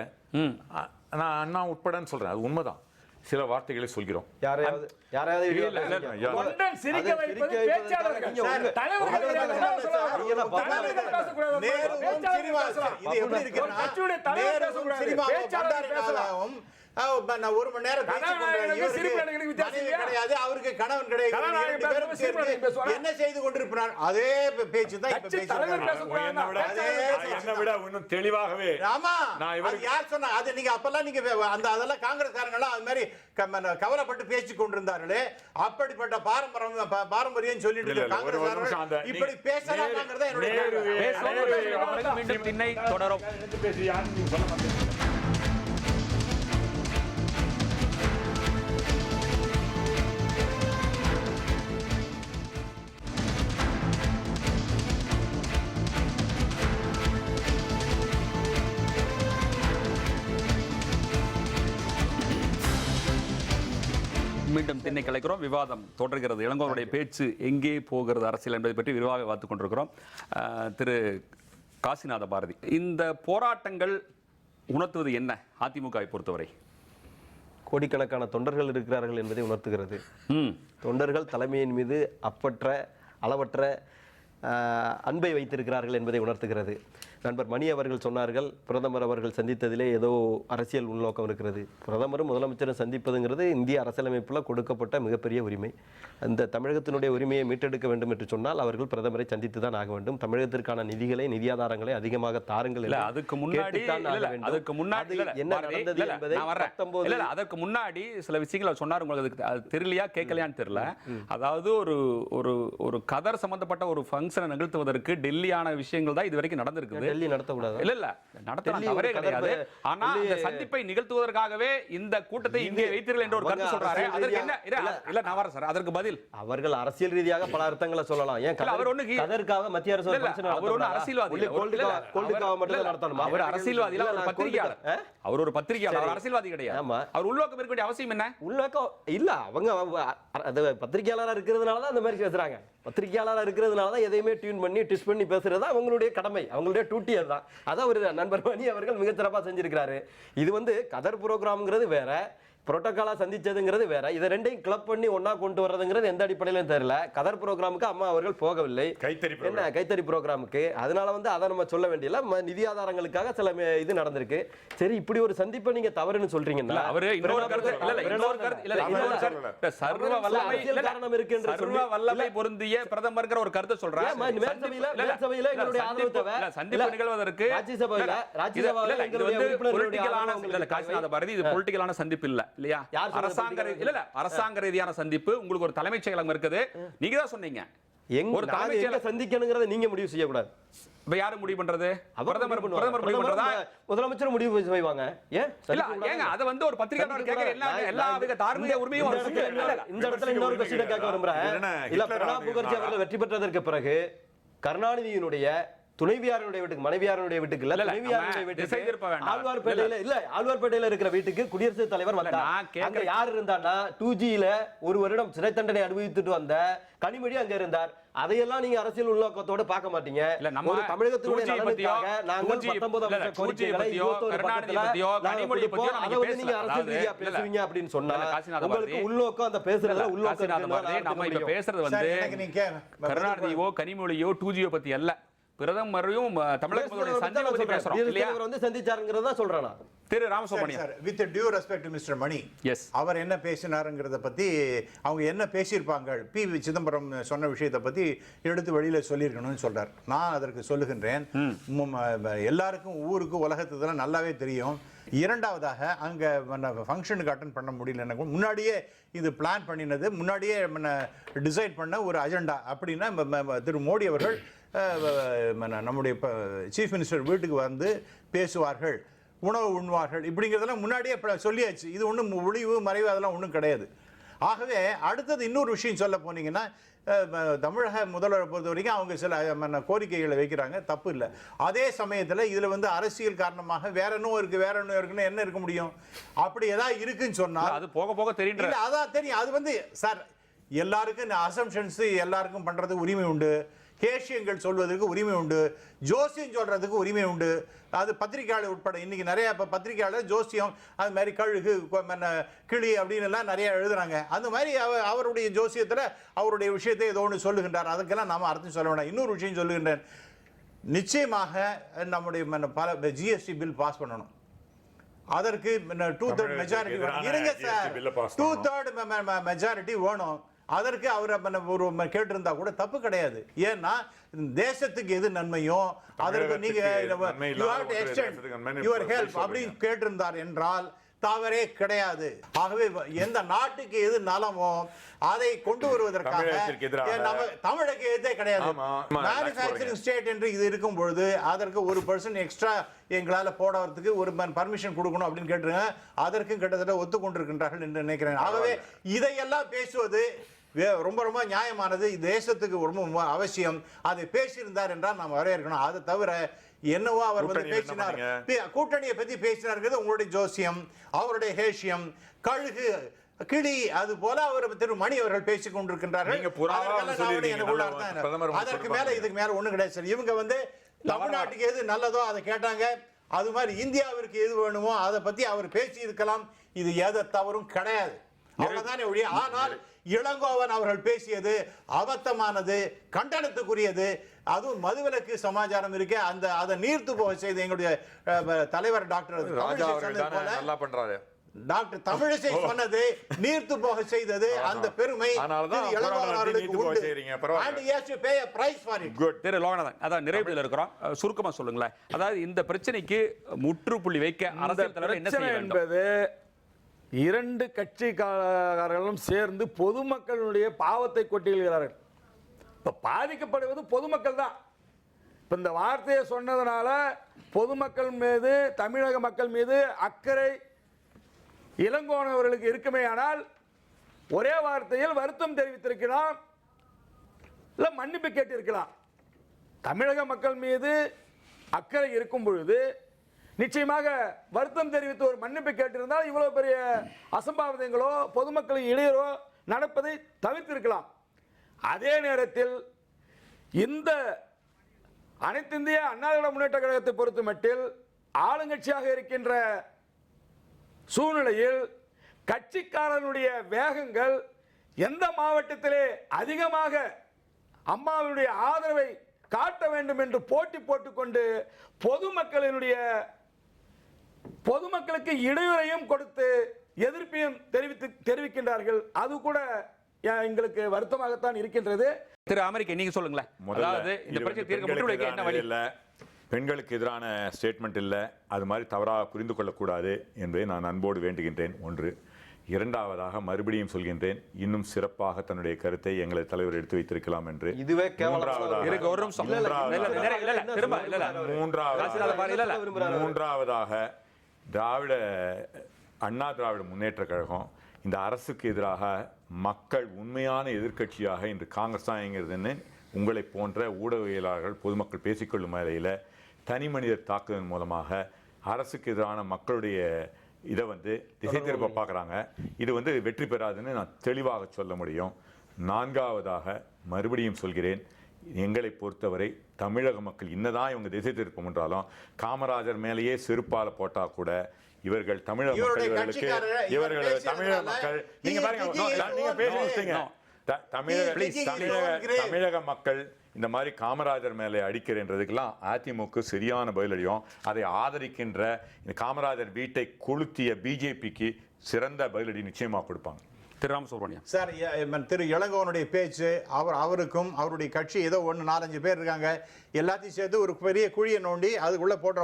நான் அண்ணா உட்படன்னு சொல்றேன், அது உண்மைதான், சில வார்த்தைகளை சொல்கிறோம். ஒரு மணி நேரம் கிடையாது, அவருக்கு கணவன் கிடையாது, என்ன செய்து கொண்டிருப்பார் அதே பேச்சு தான் என்னை விட இன்னும் தெளிவாகவே. ஆமா, யார் சொன்னா அது? நீங்க அப்பெல்லாம் நீங்க அந்த அதெல்லாம் காங்கிரஸ்காரங்க எல்லாம் அது மாதிரி கவலைப்பட்டு பேசிக் கொண்டிருந்தார்களே, அப்படிப்பட்ட பாரம்பரியம் சொல்லிட்டு காங்கிரஸ்காரர்கள் இப்படி பேசலாமாங்கிறத என்னுடைய மீண்டும் திண்ணை தொடரும். மீண்டும் திண்ணை கலைக்கிறோம். விவாதம் தொடர்கிறது. இளங்கோவனுடைய பேச்சு எங்கே போகிறது அரசியல் என்பதை பற்றி விரிவாக பார்த்துக் கொண்டிருக்கிறோம். திரு காசிநாத பாரதி, இந்த போராட்டங்கள் உணர்த்துவது என்ன அதிமுகவை பொறுத்தவரை? கோடிக்கணக்கான தொண்டர்கள் இருக்கிறார்கள் என்பதை உணர்த்துகிறது. தொண்டர்கள் தலைமையின் மீது அப்பற்ற அளவற்ற அன்பை வைத்திருக்கிறார்கள் என்பதை உணர்த்துகிறது. நண்பர் மணி அவர்கள் சொன்னார்கள், பிரதமர் அவர்கள் சந்தித்ததிலே ஏதோ அரசியல் உள்நோக்கம் இருக்கிறது. பிரதமரும் முதலமைச்சரும் சந்திப்பதுங்கிறது இந்திய அரசியலமைப்பில் கொடுக்கப்பட்ட மிகப்பெரிய உரிமை. அந்த தமிழகத்தினுடைய உரிமையை மீட்டெடுக்க வேண்டும் என்று சொன்னால் அவர்கள் பிரதமரை சந்தித்து தான் ஆக வேண்டும். தமிழகத்திற்கான நிதிகளை, நிதி ஆதாரங்களை அதிகமாக தாருங்கள். அதுக்கு முன்னாடி என்ன நடந்தது என்பதை அதற்கு முன்னாடி சில விஷயங்களை சொன்னார். உங்களுக்கு அது தெரியலையா கேட்கலையான்னு தெரியல. அதாவது ஒரு கதர் சம்பந்தப்பட்ட ஒரு ஃபங்க்ஷனை நிகழ்த்துவதற்கு டெல்லியான விஷயங்கள் தான் இது வரைக்கும் நடந்திருக்குது. டெல்லி நடத்தக்கூடாது. இல்ல நடத்தலாம், தவறே கிடையாது. ஆனா இந்த சந்திப்பை நிகழ்த்துவதற்காகவே இந்த கூட்டத்தை இங்கே வைத்தீர்கள் என்ற ஒரு கருத்து சொல்றாரு. அதற்கு என்ன இல்ல நான் வரேன் சார், அதற்கு பதில் அவர்கள் அரசியல் ரீதியாக பல அர்த்தங்களை சொல்லலாம். ஏன் அவர் ஒண்ணு கதற்காக மத்திய அரசு அவர் ஒண்ணு அரசியல்வாதி இல்ல, மட்டும் நடத்தணும். அவர் அரசியல்வாதி இல்ல, ஒரு பத்திரிகையாளர். அவர் ஒரு பத்திரிகையாளர், அவர் அரசியல்வாதி கிடையாது. அவர் உள்நோக்கம் இருக்க வேண்டிய அவசியம் என்ன? உள்நோக்கம் இல்ல, அவங்க பத்திரிகையாளரா இருக்கிறதுனால தான் அந்த மாதிரி பேசுறாங்க. பத்திரிகையாளராக இருக்கிறதுனால தான் எதையுமே டியூன் பண்ணி டிஸ்ட் பண்ணி பேசுறது அவங்களுடைய கடமை, அவங்களுடைய டியூட்டி. அதுதான் அதான் ஒரு நண்பர் மணி அவர்கள் மிகச்சிறப்பாக செஞ்சிருக்கிறாரு. இது கதர் ப்ரோக்ராம்ங்கிறது வேற, புரோட்டோகாலா சந்திச்சதுங்கிறது வேற. இதை ரெண்டையும் கிளப் பண்ணி ஒன்னா கொண்டு வர்றதுங்கிறது எந்த அடிப்படையிலும் தெரியல. கதர் ப்ரோக்ராமுக்கு அம்மா அவர்கள் போகவில்லை, என்ன கைத்தறி ப்ரோக்ராமுக்கு. அதனால அதை நம்ம சொல்ல வேண்டியல. நிதி ஆதாரங்களுக்காக சில இது நடந்திருக்கு. சரி, இப்படி ஒரு சந்திப்பை நீங்க தவறுன்னு சொல்றீங்கன்னா காரணம் இருக்கு என்று சர்வ வல்லமை பொருந்திய பிரதமர் ஒரு கருத்தை சொல்றாங்க. சந்திப்பு நிகழ்வதற்கு பொலிட்டிக்கலான சந்திப்பு இல்ல இல்லையா? அரசாங்க ரீதியான சந்திப்பு. உங்களுக்கு ஒரு தலைமைச் செயலகம் இருக்குது, நீங்க தான் சொன்னீங்க. ஒரு தலைமைச் செயலகம் சந்திக்கணும்ங்கறத நீங்க முடிவு செய்ய கூடாது. இப்ப யாரு முடிவு பண்றது? பிரதமர் முடிவு பண்றதா? முதலமைச்சர் முடிவு செய்வாங்க. ஏங்க அது ஒரு பத்திரிகையாளர் கேக்குற எல்லா வித தார்மீக உரிமையும் இந்த இடத்துல இன்னொரு क्वेश्चन கேட்க விரும்புறேன். இல்ல, பிரணாப் முகர்ஜி அவர்கள் வெற்றி பெற்றதற்கு பிறகு கருணாநிதியினுடைய துணைவியாருடைய வீட்டுக்கு, மனைவியாருடைய வீட்டுக்கு இல்ல, துணைவியாருடைய வீட்டுக்கு ஆழ்வார்பேட்டையில இருக்கிற வீட்டுக்கு குடியரசுத் தலைவர் வந்தார். அங்க யார் இருந்தான்னா 2Gல ஒரு வருடம் சிறை தண்டனை அனுபவித்துட்டு வந்த கனிமொழி அங்க இருந்தார். அதையெல்லாம் நீங்க அரசியல் உள்நோக்கத்தோட பார்க்க மாட்டீங்க. ஒரு தமிழகத்தினுடைய நலனுக்காக நாங்கள் 19 கோரிக்கைகளை 21 பத்தில நீங்க அரசியல் ரீதியா பேசுவீங்க அப்படின்னு சொன்னா உங்களுக்கு உள்நோக்கம், அந்த பேசுறதுல உள்நோக்கம். நம்ம இப்ப பேசுறது கருணாநிதியோ கனிமொழியோ 2G பத்தி அல்ல, பிரதமரையும் தமிழக முதல்வர் சந்திப்பு பேசுறோம் இல்லையா? சந்திச்சாருங்கிறத சொல்றேன் திரு Ramasubramanian. With due respect to mister Mani, அவர் என்ன பேசினாருங்கிறத பத்தி, அவங்க என்ன பேசியிருப்பாங்க, பி சிதம்பரம் சொன்ன விஷயத்தை பத்தி எடுத்து வெளியில சொல்லியிருக்கணும்னு சொல்றார். நான் அதற்கு சொல்லுகின்றேன், எல்லாருக்கும் ஊருக்கு உலகத்துல நல்லாவே தெரியும். இரண்டாவதாக அங்கே ஃபங்க்ஷனுக்கு அட்டன் பண்ண முடியலன்னா முன்னாடியே இது பிளான் பண்ணினது, முன்னாடியே டிசைட் பண்ண ஒரு அஜெண்டா. அப்படின்னா திரு மோடி அவர்கள் நம்முடைய சீஃப் மினிஸ்டர் வீட்டுக்கு வந்து பேசுவார்கள், உணவு உண்ணுவார்கள், இப்படிங்கிறதெல்லாம் முன்னாடியே சொல்லியாச்சு. இது ஒன்றும் ஒளிவு மறைவு அதெல்லாம் ஒன்றும் கிடையாது. ஆகவே அடுத்தது இன்னொரு விஷயம் சொல்ல போனீங்கன்னா, தமிழக முதல்வரை பொறுத்த வரைக்கும் அவங்க சில கோரிக்கைகளை வைக்கிறாங்க, தப்பு இல்லை. அதே சமயத்தில் இதில் அரசியல் காரணமாக வேற இன்னும் இருக்குன்னு என்ன இருக்க முடியும்? அப்படி ஏதாவது இருக்குன்னு சொன்னால் அது போக போக தெரியும். அதான் தெரியும். அது சார், எல்லாருக்கும் அசம்ஷன்ஸ் எல்லாருக்கும் பண்றது உரிமை உண்டு, கேஷியங்கள் சொல்வதற்கு உரிமை உண்டு, ஜோசியம் சொல்றதுக்கு உரிமை உண்டு. அது பத்திரிகையாளர் உட்பட இன்னைக்கு நிறைய பத்திரிகையாளர் ஜோசியம் அது மாதிரி கழுகு கிளி அப்படின்னு எல்லாம் நிறைய எழுதுறாங்க. அந்த மாதிரி அவருடைய ஜோசியத்தில் அவருடைய விஷயத்தை ஏதோ ஒன்று சொல்லுகின்றார். அதுக்கெல்லாம் நாம அர்த்தம் சொல்ல வேண்டாம். இன்னொரு விஷயம் சொல்லுகின்றேன், நிச்சயமாக நம்முடைய பல ஜிஎஸ்டி பில் பாஸ் பண்ணணும். அதற்கு 2/3 மெஜாரிட்டி இருங்க சார், 2/3 மெஜாரிட்டி வேணும். அதற்கு அவர் ஒரு கேட்டிருந்தா கூட தப்பு கிடையாது. ஏன்னா தேசத்துக்கு எது நன்மையோ அதற்கு நீங்க யுவர் ஹெல்ப் அப்படின்னு கேட்டிருந்தார் என்றால் தவறே கிடையாது. ஆகவே எந்த நாட்டுக்கு எது நலமோ அதை கொண்டு வருவதற்காக தமிழுக்கு எதே கிடையாது. மேனுஃபேக்சரிங் ஸ்டேட் என்று இது இருக்கும் பொழுது அதற்கு 1% எக்ஸ்ட்ரா எங்களால் போடுறதுக்கு ஒரு பர்மிஷன் கொடுக்கணும் அப்படின்னு கேட்டுருங்க. அதற்கும் கிட்டத்தட்ட ஒத்துக்கொண்டிருக்கின்றார்கள் என்று நினைக்கிறேன். ஆகவே இதையெல்லாம் பேசுவது ரொம்ப ரொம்ப நியாயமானது, தேசத்துக்கு ரொம்ப அவசியம். அதை பேசியிருந்தார் என்றால் நாம் வரவேற்கணும். அதை தவிர என்னவோ அவர் பேசினார், கூட்டணியை பத்தி பேசினார், உங்களுடைய ஜோசியம், அவருடைய ஹேஷியம், கழுகு கிளி, அது போல அவர் திரு மணி அவர்கள் பேசிக் கொண்டிருக்கின்றார்கள். அதற்கு மேல இதுக்கு மேல ஒண்ணு கிடையாது சார். இவங்க தமிழ்நாட்டுக்கு எது நல்லதோ அதை கேட்டாங்க. அது மாதிரி இந்தியாவிற்கு எது வேணுமோ அதை பத்தி அவர் பேசி இருக்கலாம். இது எதை தவறும் கிடையாது. அவ்வளவுதானே ஒழிய. ஆனால் இளங்கோவன் அவர்கள் பேசியது அபத்தமானது, கண்டனத்துக்குரியது. அதுவும் மதுவிலக்கு சமாச்சாரம் இருக்கு, அந்த அதை நீர்த்து போக செய்த எங்களுடைய தலைவர் டாக்டர் ராஜா அவர்கள் நல்லா பண்றாரு. டாக்டர் தமிழிசை சொன்னது நீர்த்து போக செய்தது, அந்த பெருமை இளங்கோவன் அவர்களுக்கு உண்டு. And he has to pay a price for it. திரு லோகநாதன், அதான் நிறைவுல இருக்கிறோம். சுருக்கமா சொல்லுங்களேன். அதாவது இந்த பிரச்சனைக்கு முற்றுப்புள்ளி வைக்க அரசியல் தலைவர் என்ன செய்ய வேண்டும் என்பது இரண்டு கட்சிக்காரர்களும் சேர்ந்து பொதுமக்களுடைய பாவத்தை கொட்டியிருக்கிறார்கள். இப்ப பாதிக்கப்படுவது பொதுமக்கள் தான். இப்ப இந்த வார்த்தையை சொன்னதுனால பொதுமக்கள் மீது, தமிழக மக்கள் மீது அக்கறை இளங்கோவன் அவர்களுக்கு இருக்குமே ஆனால் ஒரே வார்த்தையில் வருத்தம் தெரிவித்திருக்கலாம், இல்ல மன்னிப்பு கேட்டிருக்கலாம். தமிழக மக்கள் மீது அக்கறை இருக்கும் பொழுது நிச்சயமாக வருத்தம் தெரிவித்து ஒரு மன்னிப்பு கேட்டிருந்தால் இவ்வளவு பெரிய அசம்பாவிதங்களோ பொதுமக்களின் இடையூறோ நடப்பதை தவிர்த்திருக்கலாம். அதே நேரத்தில் இந்த அனைத்து இந்திய அண்ணா திராவிட முன்னேற்ற கழகத்தை பொறுத்த மட்டில் ஆளுங்கட்சியாக இருக்கின்ற சூழ்நிலையில் கட்சிக்காரனுடைய வேகங்கள் எந்த மாவட்டத்திலே அதிகமாக அம்மாவுடைய ஆதரவை காட்ட வேண்டும் என்று போட்டி போட்டுக்கொண்டு பொதுமக்களுக்கு இடையூறையும் கொடுத்து எதிர்ப்பையும் தெரிவிக்கின்றார்கள். அது கூட எங்களுக்கு வருத்தமாகத்தான் இருக்கின்றது. திரு அமெரிக்க, நீங்க சொல்லுங்களேன். அதாவது இந்த பிரச்சனை தீர்க்க முற்றுகைக்கு என்ன வழி? பெண்களுக்கு எதிரான ஸ்டேட்மெண்ட் இல்லை, அது மாதிரி தவறாக புரிந்து கொள்ளக்கூடாது என்பதை நான் அன்போடு வேண்டுகின்றேன். ஒன்று. இரண்டாவதாக மறுபடியும் சொல்கின்றேன், இன்னும் சிறப்பாக தன்னுடைய கருத்தை எங்களை தலைவர் எடுத்து வைத்திருக்கலாம் என்று. இதுவே மூன்றாவதாக அண்ணா திராவிட முன்னேற்ற கழகம் இந்த அரசுக்கு எதிராக மக்கள் உண்மையான எதிர்க்கட்சியாக இன்று காங்கிரஸ் தான் இயங்குறதுன்னு உங்களை போன்ற ஊடகவியலாளர்கள் பொதுமக்கள் பேசிக்கொள்ளும் வேளையில் தனி மனிதர் தாக்குதல் மூலமாக அரசுக்கு எதிரான மக்களுடைய இதை திசை திருப்ப பார்க்குறாங்க. இது வெற்றி பெறாதுன்னு நான் தெளிவாக சொல்ல முடியும். நான்காவதாக மறுபடியும் சொல்கிறேன், எங்களை பொறுத்தவரை தமிழக மக்கள் இன்னதான் இவங்க திசை திருப்பம் என்றாலும் காமராஜர் மேலேயே செருப்பால போட்டா கூட இவர்கள் தமிழக மக்கள் நீங்க பாருங்க, நீங்க பேசுறீங்க தமிழக மக்கள் இந்த மாதிரி காமராஜர் மேலே அடிக்கிறன்றதுக்கெல்லாம் அதிமுக சரியான பதிலடியும், அதை ஆதரிக்கின்ற இந்த காமராஜர் வீட்டை கொளுத்திய பிஜேபிக்கு சிறந்த பதிலடி நிச்சயமாக கொடுப்பாங்க. திரு ராமசுப்ரமணியம் சார், திரு இளங்கோவனுடைய பேச்சு, அவருக்கும் அவருடைய கட்சி ஏதோ 4-5 பேர் இருக்காங்க, எல்லாத்தையும் சேர்த்து ஒரு பெரிய குழியை நோண்டி அதுக்குள்ளே போட்ட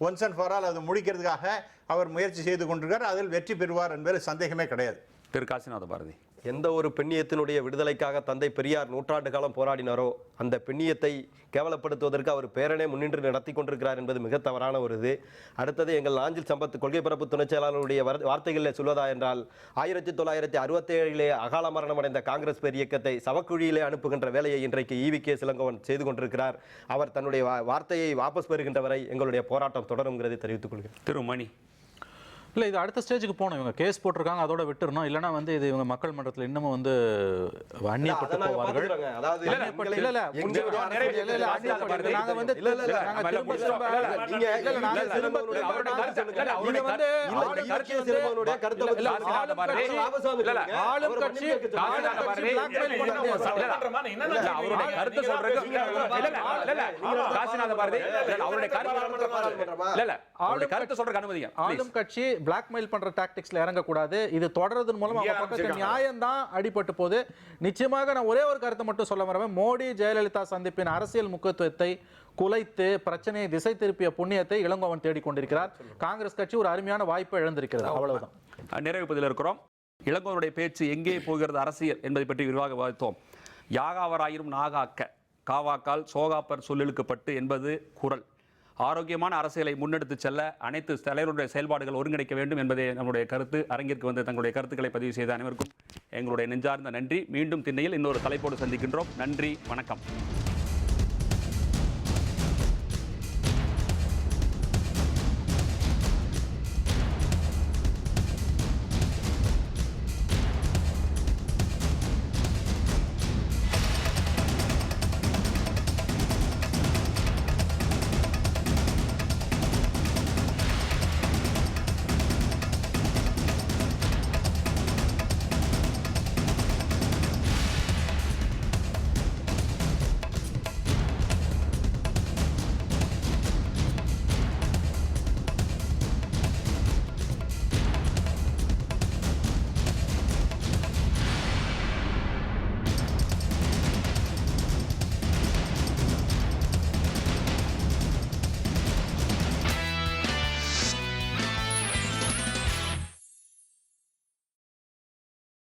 ஒன்ஸ் அண்ட் ஃபார் ஆல் அது முடிக்கிறதுக்காக அவர் முயற்சி செய்து கொண்டிருக்கார். அதில் வெற்றி பெறுவார் என்பது சந்தேகமே கிடையாது. திரு காசிநாத பாரதி, எந்த ஒரு பெண்ணியத்தினுடைய விடுதலைக்காக தந்தை பெரியார் 100 ஆண்டு காலம் போராடினாரோ அந்த பெண்ணியத்தை கேவலப்படுத்துவதற்கு அவர் பேரனே முன்னின்று நடத்தி கொண்டிருக்கிறார் என்பது மிக தவறான ஒரு இது. அடுத்தது எங்கள் நாஞ்சில் சம்பத் கொள்கை பரப்பு துணைச் செயலாளருடைய வார்த்தைகளில் சொல்வதா என்றால் 1967 அகால மரணம் அடைந்த காங்கிரஸ் பேர் இயக்கத்தை சவக்குழியிலே அனுப்புகின்ற வேலையை இன்றைக்கு ஈவிகே இளங்கோவன் செய்து கொண்டிருக்கிறார். அவர் தன்னுடைய வார்த்தையை வாபஸ் பெறுகின்ற வரை எங்களுடைய போராட்டம் தொடருங்கிறதை தெரிவித்துக் கொள்கிறேன். திரு மணி, இல்லை இது அடுத்த ஸ்டேஜுக்கு போகணும். இவங்க கேஸ் போட்டிருக்காங்க, அதோட விட்டுறணும். இல்லைனா இது இவங்க மக்கள் மன்றத்தில் இன்னமும் அந்நியப்பட்டு போவார்கள். ஆளும் கட்சி பிளாக்மெயில் பண்ற டாக்டிக்ஸ்ல இறங்கக்கூடாது. இது தொடர்றதன் மூலம் அவங்க பக்கத்து நியாயம் தான் அடிபட்டு போகுது. நிச்சயமாக நான் ஒரே ஒரு கருத்தை மட்டும் சொல்ல வரேன். மோடி ஜெயலலிதா சந்திப்பின் அரசியல் முக்கியத்துவத்தை குலைத்து பிரச்சனையை திசை திருப்பிய புண்ணியத்தை இளங்கோவன் தேடிக்கொண்டிருக்கிறார். காங்கிரஸ் கட்சி ஒரு அருமையான வாய்ப்பை இழந்திருக்கிறது. அவ்வளவுதான். நிறைவேற்பதில் இருக்கிறோம். இளங்கோவனுடைய பேச்சு எங்கே போகிறது அரசியல் என்பதை பற்றி விரிவாக விவாதித்தோம். யாகாவராயிரும் நாகாக்க காவாக்கால் சோகாப்பர் சொல்லிழுக்கப்பட்டு என்பது குரல். ஆரோக்கியமான அரசியலை முன்னெடுத்து செல்ல அனைத்து தலைவருடைய செயல்பாடுகள் ஒருங்கிணைக்க வேண்டும் என்பதே நம்முடைய கருத்து. அரங்கிற்கு வந்து தங்களுடைய கருத்துக்களை பதிவு செய்த அனைவருக்கும் எங்களுடைய நெஞ்சார்ந்த நன்றி. மீண்டும் திண்ணையில் இன்னொரு தலைப்போடு சந்திக்கின்றோம். நன்றி, வணக்கம்.